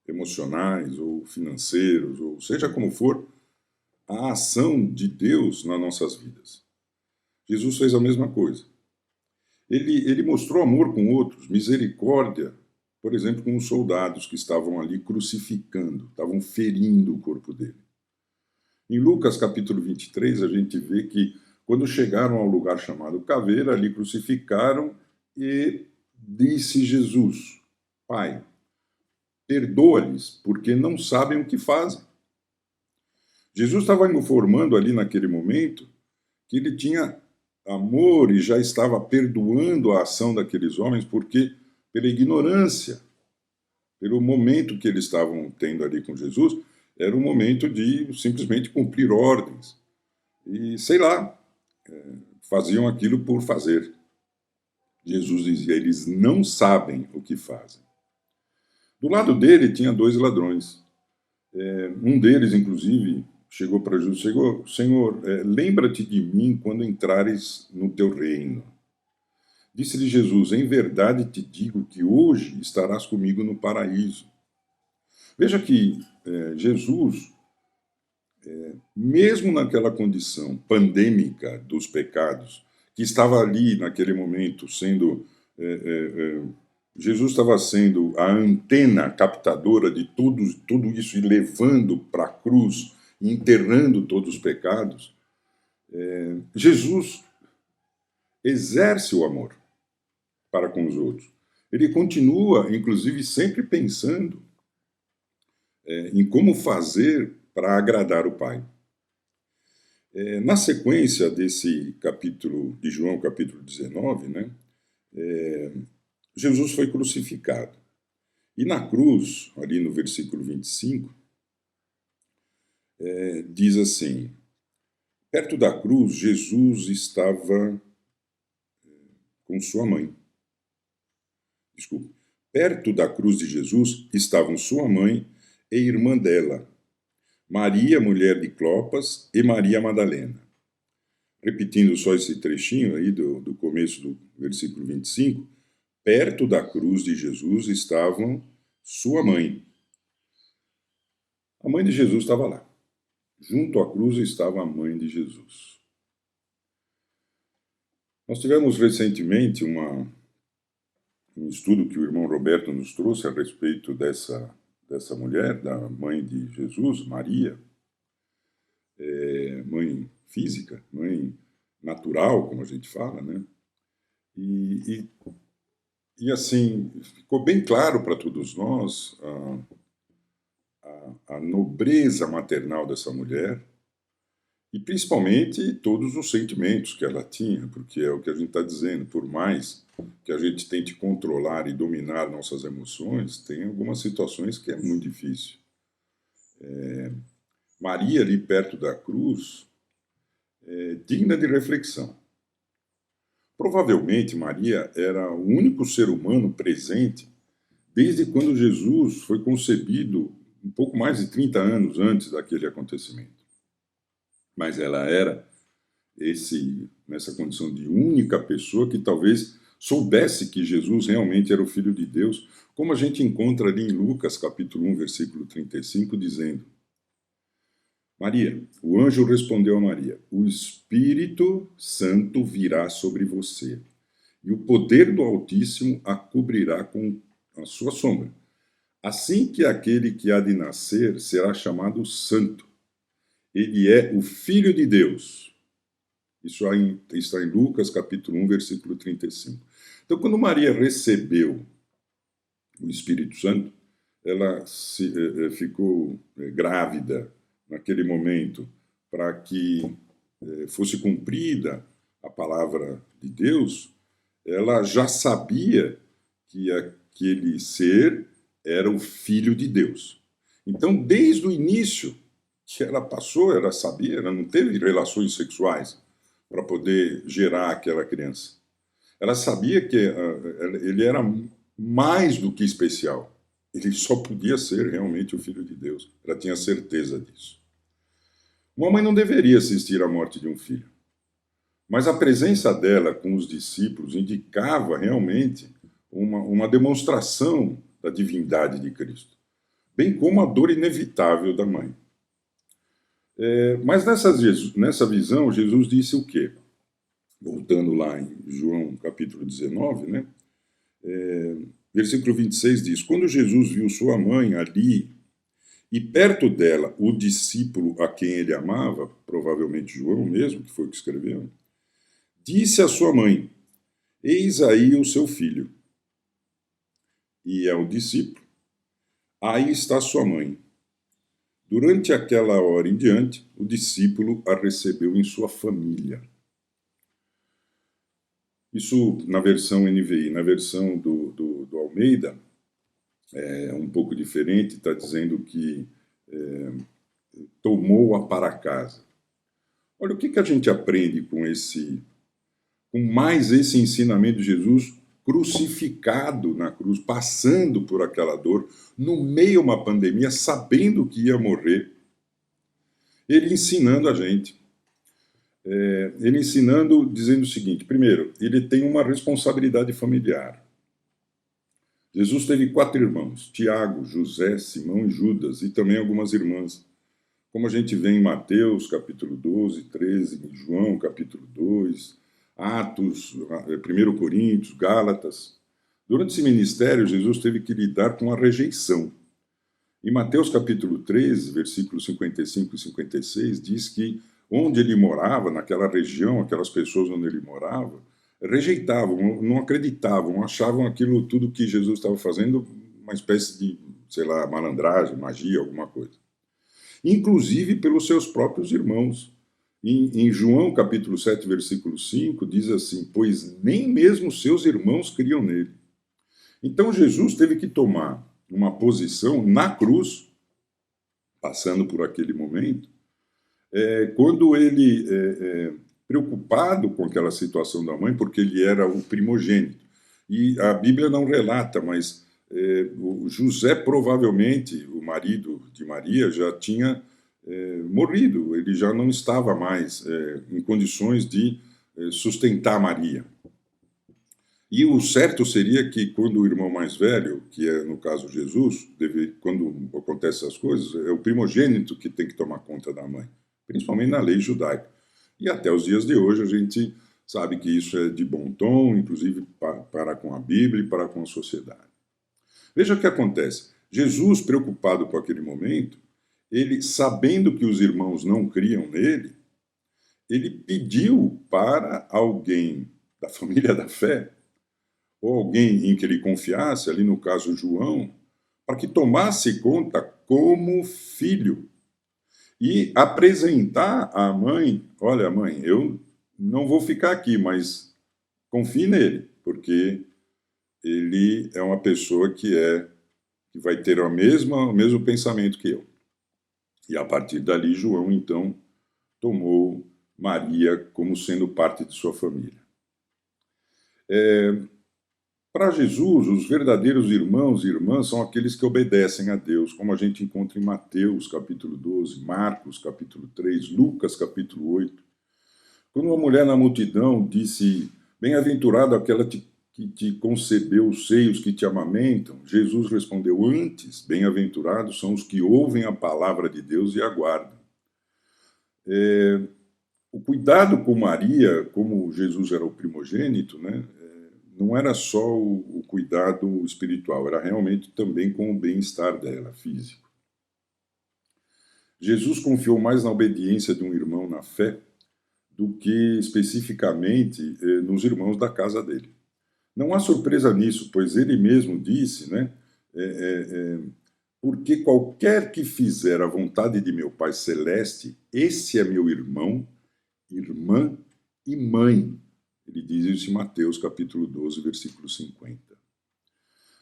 emocionais, ou financeiros, ou seja como for, a ação de Deus nas nossas vidas. Jesus fez a mesma coisa. Ele mostrou amor com outros, misericórdia, por exemplo, com os soldados que estavam ali crucificando, estavam ferindo o corpo dele. Em Lucas capítulo 23, a gente vê que quando chegaram ao lugar chamado Caveira, ali crucificaram e disse Jesus, Pai, perdoa-lhes, porque não sabem o que fazem. Jesus estava informando ali naquele momento que ele tinha amor e já estava perdoando a ação daqueles homens, porque pela ignorância, pelo momento que eles estavam tendo ali com Jesus, era um momento de simplesmente cumprir ordens. E, sei lá, faziam aquilo por fazer. Jesus dizia, eles não sabem o que fazem. Do lado dele tinha 2 ladrões. Um deles, inclusive, chegou para Jesus, Senhor, lembra-te de mim quando entrares no teu reino. Disse-lhe Jesus, em verdade te digo que hoje estarás comigo no paraíso. Veja que Jesus, mesmo naquela condição pandêmica dos pecados, que estava ali naquele momento sendo... Jesus estava sendo a antena captadora de tudo isso e levando para a cruz, e enterrando todos os pecados. Jesus exerce o amor para com os outros. Ele continua, inclusive, sempre pensando em como fazer para agradar o Pai. Na sequência desse capítulo de João, capítulo 19, né, Jesus foi crucificado. E na cruz, ali no versículo 25, diz assim: perto da cruz, Jesus estava com sua mãe. Desculpe. Perto da cruz de Jesus estavam sua mãe e irmã dela, Maria, mulher de Clopas, e Maria Madalena. Repetindo só esse trechinho aí do começo do versículo 25, perto da cruz de Jesus estavam sua mãe. A mãe de Jesus estava lá. Junto à cruz estava a mãe de Jesus. Nós tivemos recentemente um estudo que o irmão Roberto nos trouxe a respeito dessa mulher, da mãe de Jesus, Maria, mãe física, mãe natural, como a gente fala, né? E assim, ficou bem claro para todos nós a nobreza maternal dessa mulher e principalmente todos os sentimentos que ela tinha, porque é o que a gente está dizendo, por mais que a gente tente controlar e dominar nossas emoções, tem algumas situações que é muito difícil. Maria, ali perto da cruz, é digna de reflexão. Provavelmente Maria era o único ser humano presente desde quando Jesus foi concebido um pouco mais de 30 anos antes daquele acontecimento. Mas ela era nessa condição de única pessoa que talvez soubesse que Jesus realmente era o Filho de Deus, como a gente encontra ali em Lucas capítulo 1, versículo 35, dizendo: Maria, o anjo respondeu a Maria: o Espírito Santo virá sobre você, e o poder do Altíssimo a cobrirá com a sua sombra. Assim que aquele que há de nascer será chamado Santo. Ele é o Filho de Deus. Isso aí está em Lucas capítulo 1, versículo 35. Então, quando Maria recebeu o Espírito Santo, ela ficou grávida naquele momento, para que fosse cumprida a palavra de Deus. Ela já sabia que aquele ser era o Filho de Deus. Então, desde o início que ela passou, ela sabia, ela não teve relações sexuais para poder gerar aquela criança. Ela sabia que ele era mais do que especial. Ele só podia ser realmente o Filho de Deus. Ela tinha certeza disso. Uma mãe não deveria assistir à morte de um filho, mas a presença dela com os discípulos indicava realmente uma demonstração da divindade de Cristo, bem como a dor inevitável da mãe. Mas nessa visão, Jesus disse o quê? Voltando lá em João capítulo 19, né? Versículo 26 diz: quando Jesus viu sua mãe ali e perto dela o discípulo a quem ele amava, provavelmente João mesmo, que foi o que escreveu, disse à sua mãe: eis aí o seu filho. E ao discípulo: aí está sua mãe. Durante aquela hora em diante, o discípulo a recebeu em sua família. Isso na versão NVI. Na versão do Almeida, é um pouco diferente, está dizendo que tomou-a para casa. Olha, o que a gente aprende com mais esse ensinamento de Jesus crucificado na cruz, passando por aquela dor, no meio de uma pandemia, sabendo que ia morrer. Ele ensinando a gente. Ele ensinando, dizendo o seguinte: primeiro, ele tem uma responsabilidade familiar. Jesus teve 4 irmãos: Tiago, José, Simão e Judas, e também algumas irmãs, como a gente vê em Mateus, capítulo 12, 13, em João, capítulo 2, Atos, 1 Coríntios, Gálatas. Durante esse ministério, Jesus teve que lidar com a rejeição. Em Mateus, capítulo 13, versículos 55 e 56, diz que onde ele morava, naquela região, aquelas pessoas onde ele morava, rejeitavam, não acreditavam, achavam aquilo tudo que Jesus estava fazendo uma espécie de, sei lá, malandragem, magia, alguma coisa. Inclusive pelos seus próprios irmãos. Em João, capítulo 7, versículo 5, diz assim: pois nem mesmo seus irmãos criam nele. Então Jesus teve que tomar uma posição na cruz, passando por aquele momento, quando ele, preocupado com aquela situação da mãe, porque ele era o primogênito. E a Bíblia não relata, mas o José, provavelmente, o marido de Maria, já tinha morrido, ele já não estava mais em condições de sustentar Maria. E o certo seria que quando o irmão mais velho, que é no caso Jesus, quando acontecem essas coisas, é o primogênito que tem que tomar conta da mãe, principalmente na lei judaica. E até os dias de hoje a gente sabe que isso é de bom tom, inclusive para com a Bíblia e para com a sociedade. Veja o que acontece. Jesus, preocupado com aquele momento, ele, sabendo que os irmãos não criam nele, ele pediu para alguém da família da fé, ou alguém em que ele confiasse, ali no caso João, para que tomasse conta como filho e apresentar à mãe: olha, mãe, eu não vou ficar aqui, mas confie nele, porque ele é uma pessoa que vai ter o mesmo pensamento que eu. E a partir dali, João, então, tomou Maria como sendo parte de sua família. Para Jesus, os verdadeiros irmãos e irmãs são aqueles que obedecem a Deus, como a gente encontra em Mateus, capítulo 12, Marcos, capítulo 3, Lucas, capítulo 8. Quando uma mulher na multidão disse: bem-aventurado aquela que te concebeu os seios que te amamentam, Jesus respondeu: antes, bem-aventurados são os que ouvem a palavra de Deus e aguardam. O cuidado com Maria, como Jesus era o primogênito, né, não era só o cuidado espiritual, era realmente também com o bem-estar dela, físico. Jesus confiou mais na obediência de um irmão na fé do que especificamente nos irmãos da casa dele. Não há surpresa nisso, pois ele mesmo disse, né, porque qualquer que fizer a vontade de meu Pai Celeste, esse é meu irmão, irmã e mãe. Ele diz isso em Mateus, capítulo 12, versículo 50.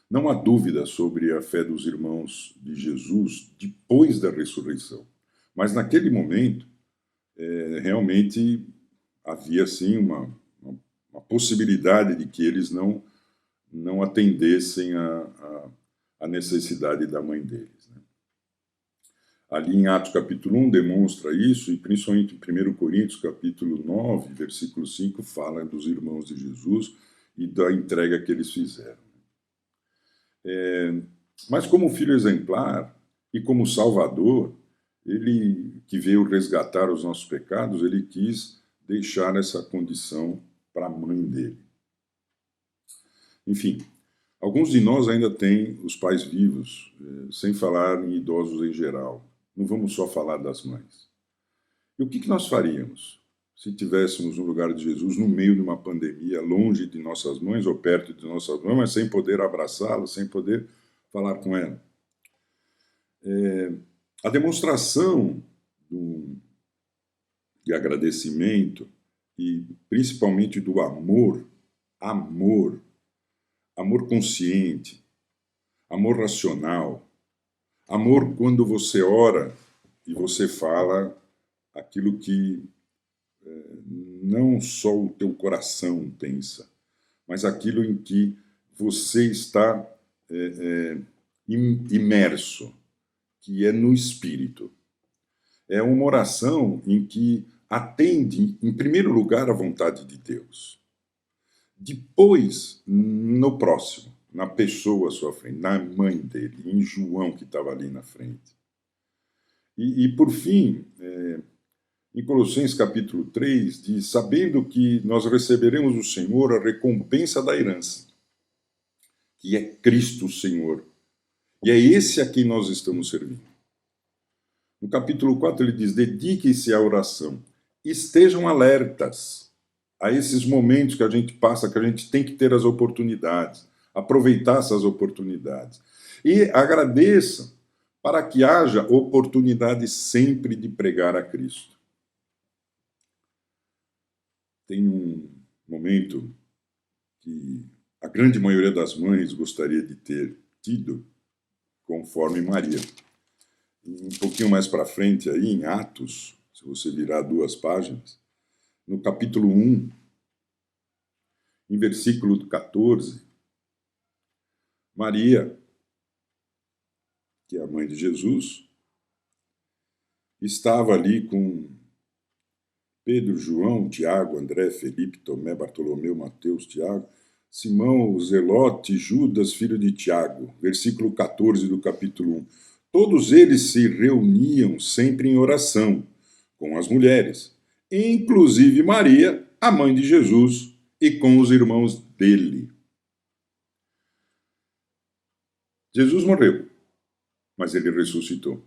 Não há dúvida sobre a fé dos irmãos de Jesus depois da ressurreição. Mas naquele momento, realmente havia, sim, uma possibilidade de que eles não atendessem a necessidade da mãe deles, né? Ali em Atos capítulo 1 demonstra isso, e principalmente em 1 Coríntios capítulo 9, versículo 5, fala dos irmãos de Jesus e da entrega que eles fizeram. Mas como filho exemplar e como Salvador, ele que veio resgatar os nossos pecados, ele quis deixar essa condição para a mãe dele. Enfim, alguns de nós ainda têm os pais vivos, sem falar em idosos em geral. Não vamos só falar das mães. E o que nós faríamos se tivéssemos no lugar de Jesus, no meio de uma pandemia, longe de nossas mães ou perto de nossas mães, mas sem poder abraçá-las, sem poder falar com ela? A demonstração de agradecimento e principalmente do amor consciente, amor racional, amor quando você ora e você fala aquilo que não só o teu coração pensa, mas aquilo em que você está imerso, que é no Espírito. É uma oração em que atende, em primeiro lugar, a vontade de Deus. Depois, no próximo, na pessoa à sua frente, na mãe dele, em João, que estava ali na frente. E por fim, em Colossenses capítulo 3, diz: sabendo que nós receberemos do Senhor a recompensa da herança, que é Cristo Senhor. E é esse a quem nós estamos servindo. No capítulo 4 ele diz: dediquem-se à oração, estejam alertas a esses momentos que a gente passa, que a gente tem que ter as oportunidades, aproveitar essas oportunidades. E agradeçam para que haja oportunidade sempre de pregar a Cristo. tem um momento que a grande maioria das mães gostaria de ter tido, conforme Maria. Um pouquinho mais para frente, aí, em Atos, se você virar 2 páginas, no capítulo 1, em versículo 14, Maria, que é a mãe de Jesus, estava ali com Pedro, João, Tiago, André, Felipe, Tomé, Bartolomeu, Mateus, Tiago, Simão, o Zelote, Judas, filho de Tiago. Versículo 14 do capítulo 1. Todos eles se reuniam sempre em oração com as mulheres, inclusive Maria, a mãe de Jesus, e com os irmãos dele. Jesus morreu, mas ele ressuscitou.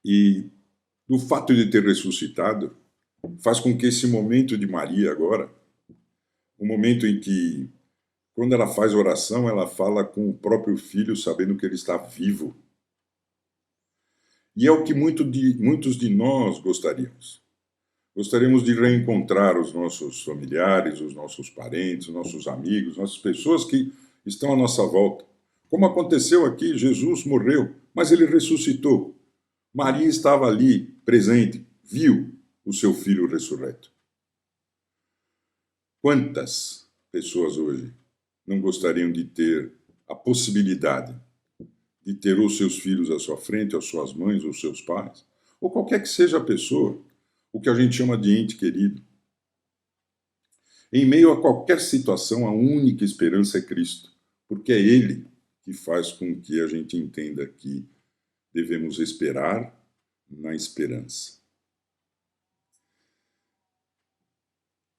E o fato de ter ressuscitado faz com que esse momento de Maria agora, um momento em que, quando ela faz oração, ela fala com o próprio filho, sabendo que ele está vivo. E é o que muitos de nós gostaríamos. Gostaríamos de reencontrar os nossos familiares, os nossos parentes, os nossos amigos, as pessoas que estão à nossa volta. Como aconteceu aqui, Jesus morreu, mas ele ressuscitou. Maria estava ali, presente, viu o seu filho ressurreto. Quantas pessoas hoje não gostariam de ter a possibilidade de ter os seus filhos à sua frente, as suas mães, os seus pais, ou qualquer que seja a pessoa, o que a gente chama de ente querido? Em meio a qualquer situação, a única esperança é Cristo, porque é Ele que faz com que a gente entenda que devemos esperar na esperança.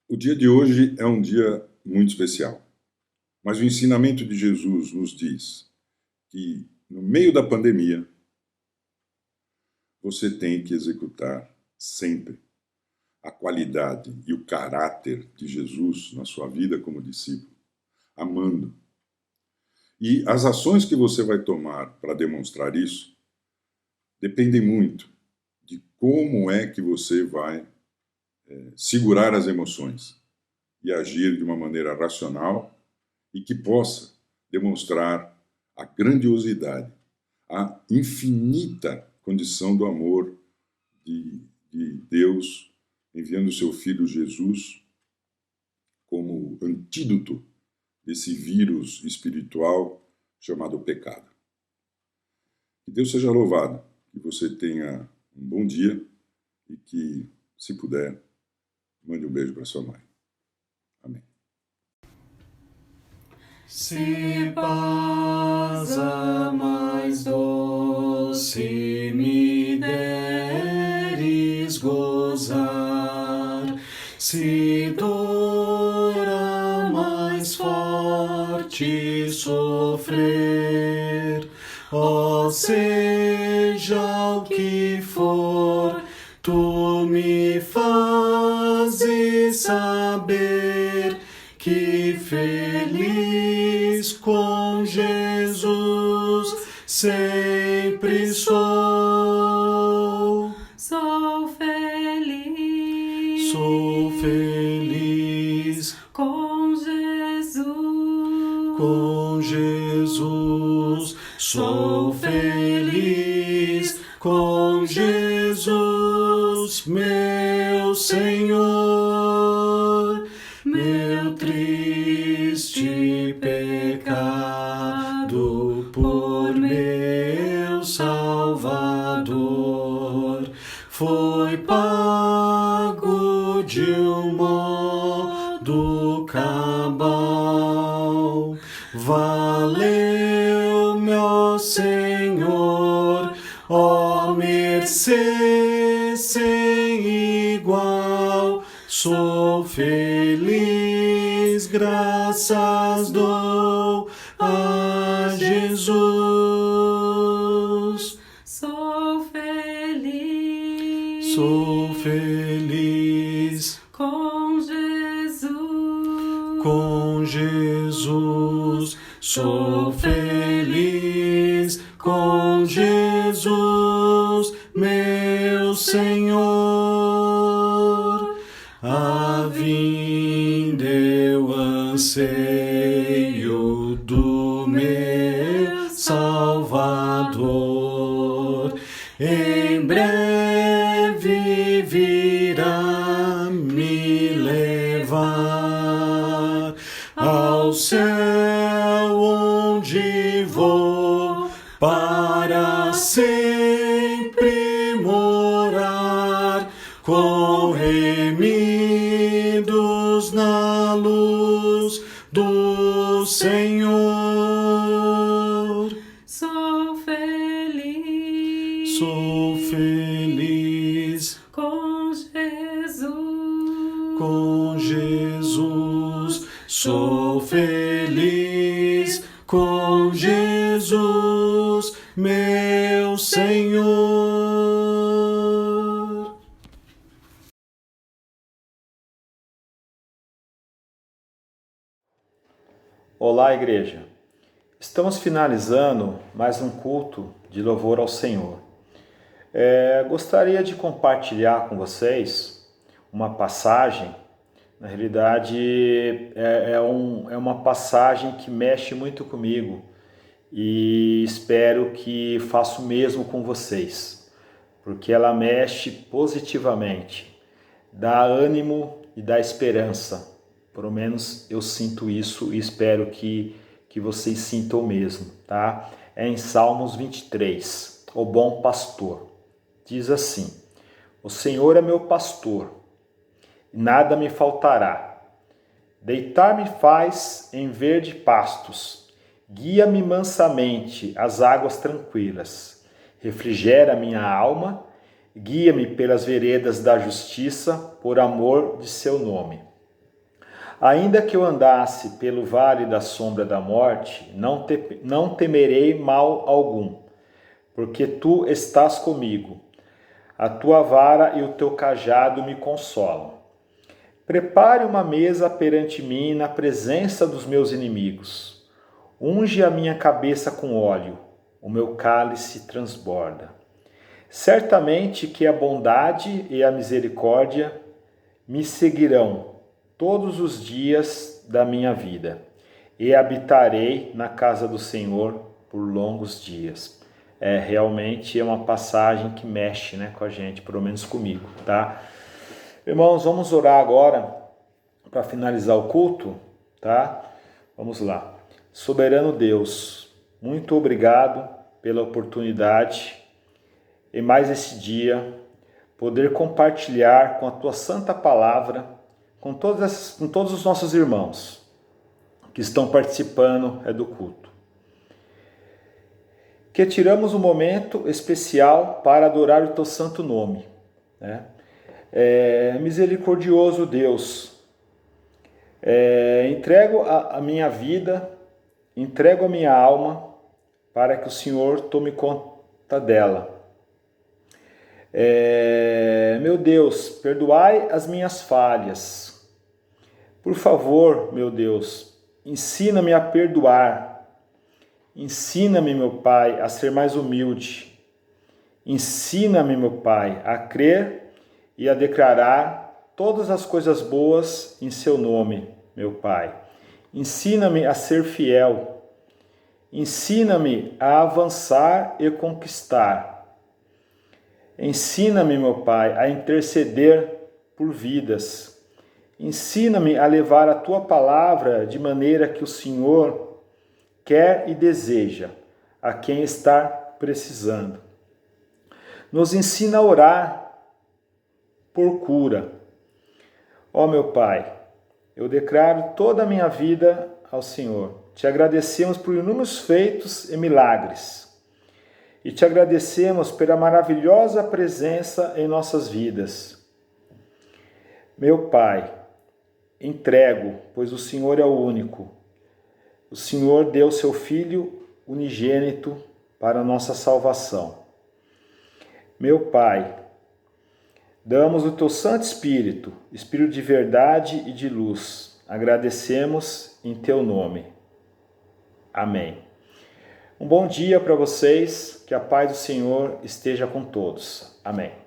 O dia de hoje é um dia muito especial, mas o ensinamento de Jesus nos diz que, no meio da pandemia, você tem que executar sempre a qualidade e o caráter de Jesus na sua vida como discípulo, amando. E as ações que você vai tomar para demonstrar isso dependem muito de como é que você vai segurar as emoções e agir de uma maneira racional e que possa demonstrar a grandiosidade, a infinita condição do amor de Deus, enviando o seu Filho Jesus como antídoto desse vírus espiritual chamado pecado. Que Deus seja louvado, que você tenha um bom dia e que, se puder, mande um beijo para sua mãe. Amém. Se paz a mais doce me deres gozar, se dor a mais forte sofrer, ó seja o que for, tu me fazes saber que feliz com Jesus sempre sou. Sou feliz com Jesus. Sou feliz com Jesus, meu Senhor. Meu triste pecado por meu Salvador foi pago de um modo cabal. Valeu, meu Senhor, ó mercê sem igual. Sou feliz, graças dou a Jesus. Sou feliz com Jesus. Sou feliz com Jesus, meu Senhor. tua vinda eu anseio do meu Salvador. Em breve virá me levar ao céu onde vou para sempre morar, com remidos na luz do Senhor. Sou feliz com Jesus. Sou feliz com Jesus, meu Senhor. Olá, igreja. Estamos finalizando mais um culto de louvor ao Senhor. Gostaria de compartilhar com vocês uma passagem. Na realidade, é uma passagem que mexe muito comigo e espero que faça o mesmo com vocês, porque ela mexe positivamente, dá ânimo e dá esperança. Pelo menos eu sinto isso e espero que vocês sintam o mesmo, tá? É em Salmos 23, o bom pastor. Diz assim: o Senhor é meu pastor, e nada me faltará. Deitar-me faz em verde pastos, guia-me mansamente às águas tranquilas. Refrigera minha alma, guia-me pelas veredas da justiça, por amor de seu nome. Ainda que eu andasse pelo vale da sombra da morte, não temerei mal algum, porque tu estás comigo. A tua vara e o teu cajado me consolam. Prepare uma mesa perante mim na presença dos meus inimigos. Unge a minha cabeça com óleo, o meu cálice transborda. Certamente que a bondade e a misericórdia me seguirão todos os dias da minha vida, e habitarei na casa do Senhor por longos dias. Realmente é uma passagem que mexe, com a gente, pelo menos comigo, tá? Irmãos, vamos orar agora para finalizar o culto, tá? Vamos lá. Soberano Deus, muito obrigado pela oportunidade em mais esse dia poder compartilhar com a tua santa palavra com todos os nossos irmãos que estão participando do culto. Que tiramos um momento especial para adorar o teu santo nome, misericordioso Deus, entrego a minha vida, entrego a minha alma para que o Senhor tome conta dela. Meu Deus, perdoai as minhas falhas. Por favor, meu Deus, ensina-me a perdoar. Ensina-me, meu Pai, a ser mais humilde. Ensina-me, meu Pai, a crer e a declarar todas as coisas boas em seu nome, meu Pai. Ensina-me a ser fiel. Ensina-me a avançar e conquistar. Ensina-me, meu Pai, a interceder por vidas. Ensina-me a levar a tua palavra de maneira que o Senhor quer e deseja a quem está precisando. Nos ensina a orar por cura. Ó meu Pai, eu declaro toda a minha vida ao Senhor. Te agradecemos por inúmeros feitos e milagres. E te agradecemos pela maravilhosa presença em nossas vidas. Meu Pai, entrego, pois o Senhor é o único. O Senhor deu seu Filho unigênito para a nossa salvação. Meu Pai, damos o teu Santo Espírito, Espírito de verdade e de luz. Agradecemos em teu nome. Amém. Um bom dia para vocês, que a paz do Senhor esteja com todos. Amém.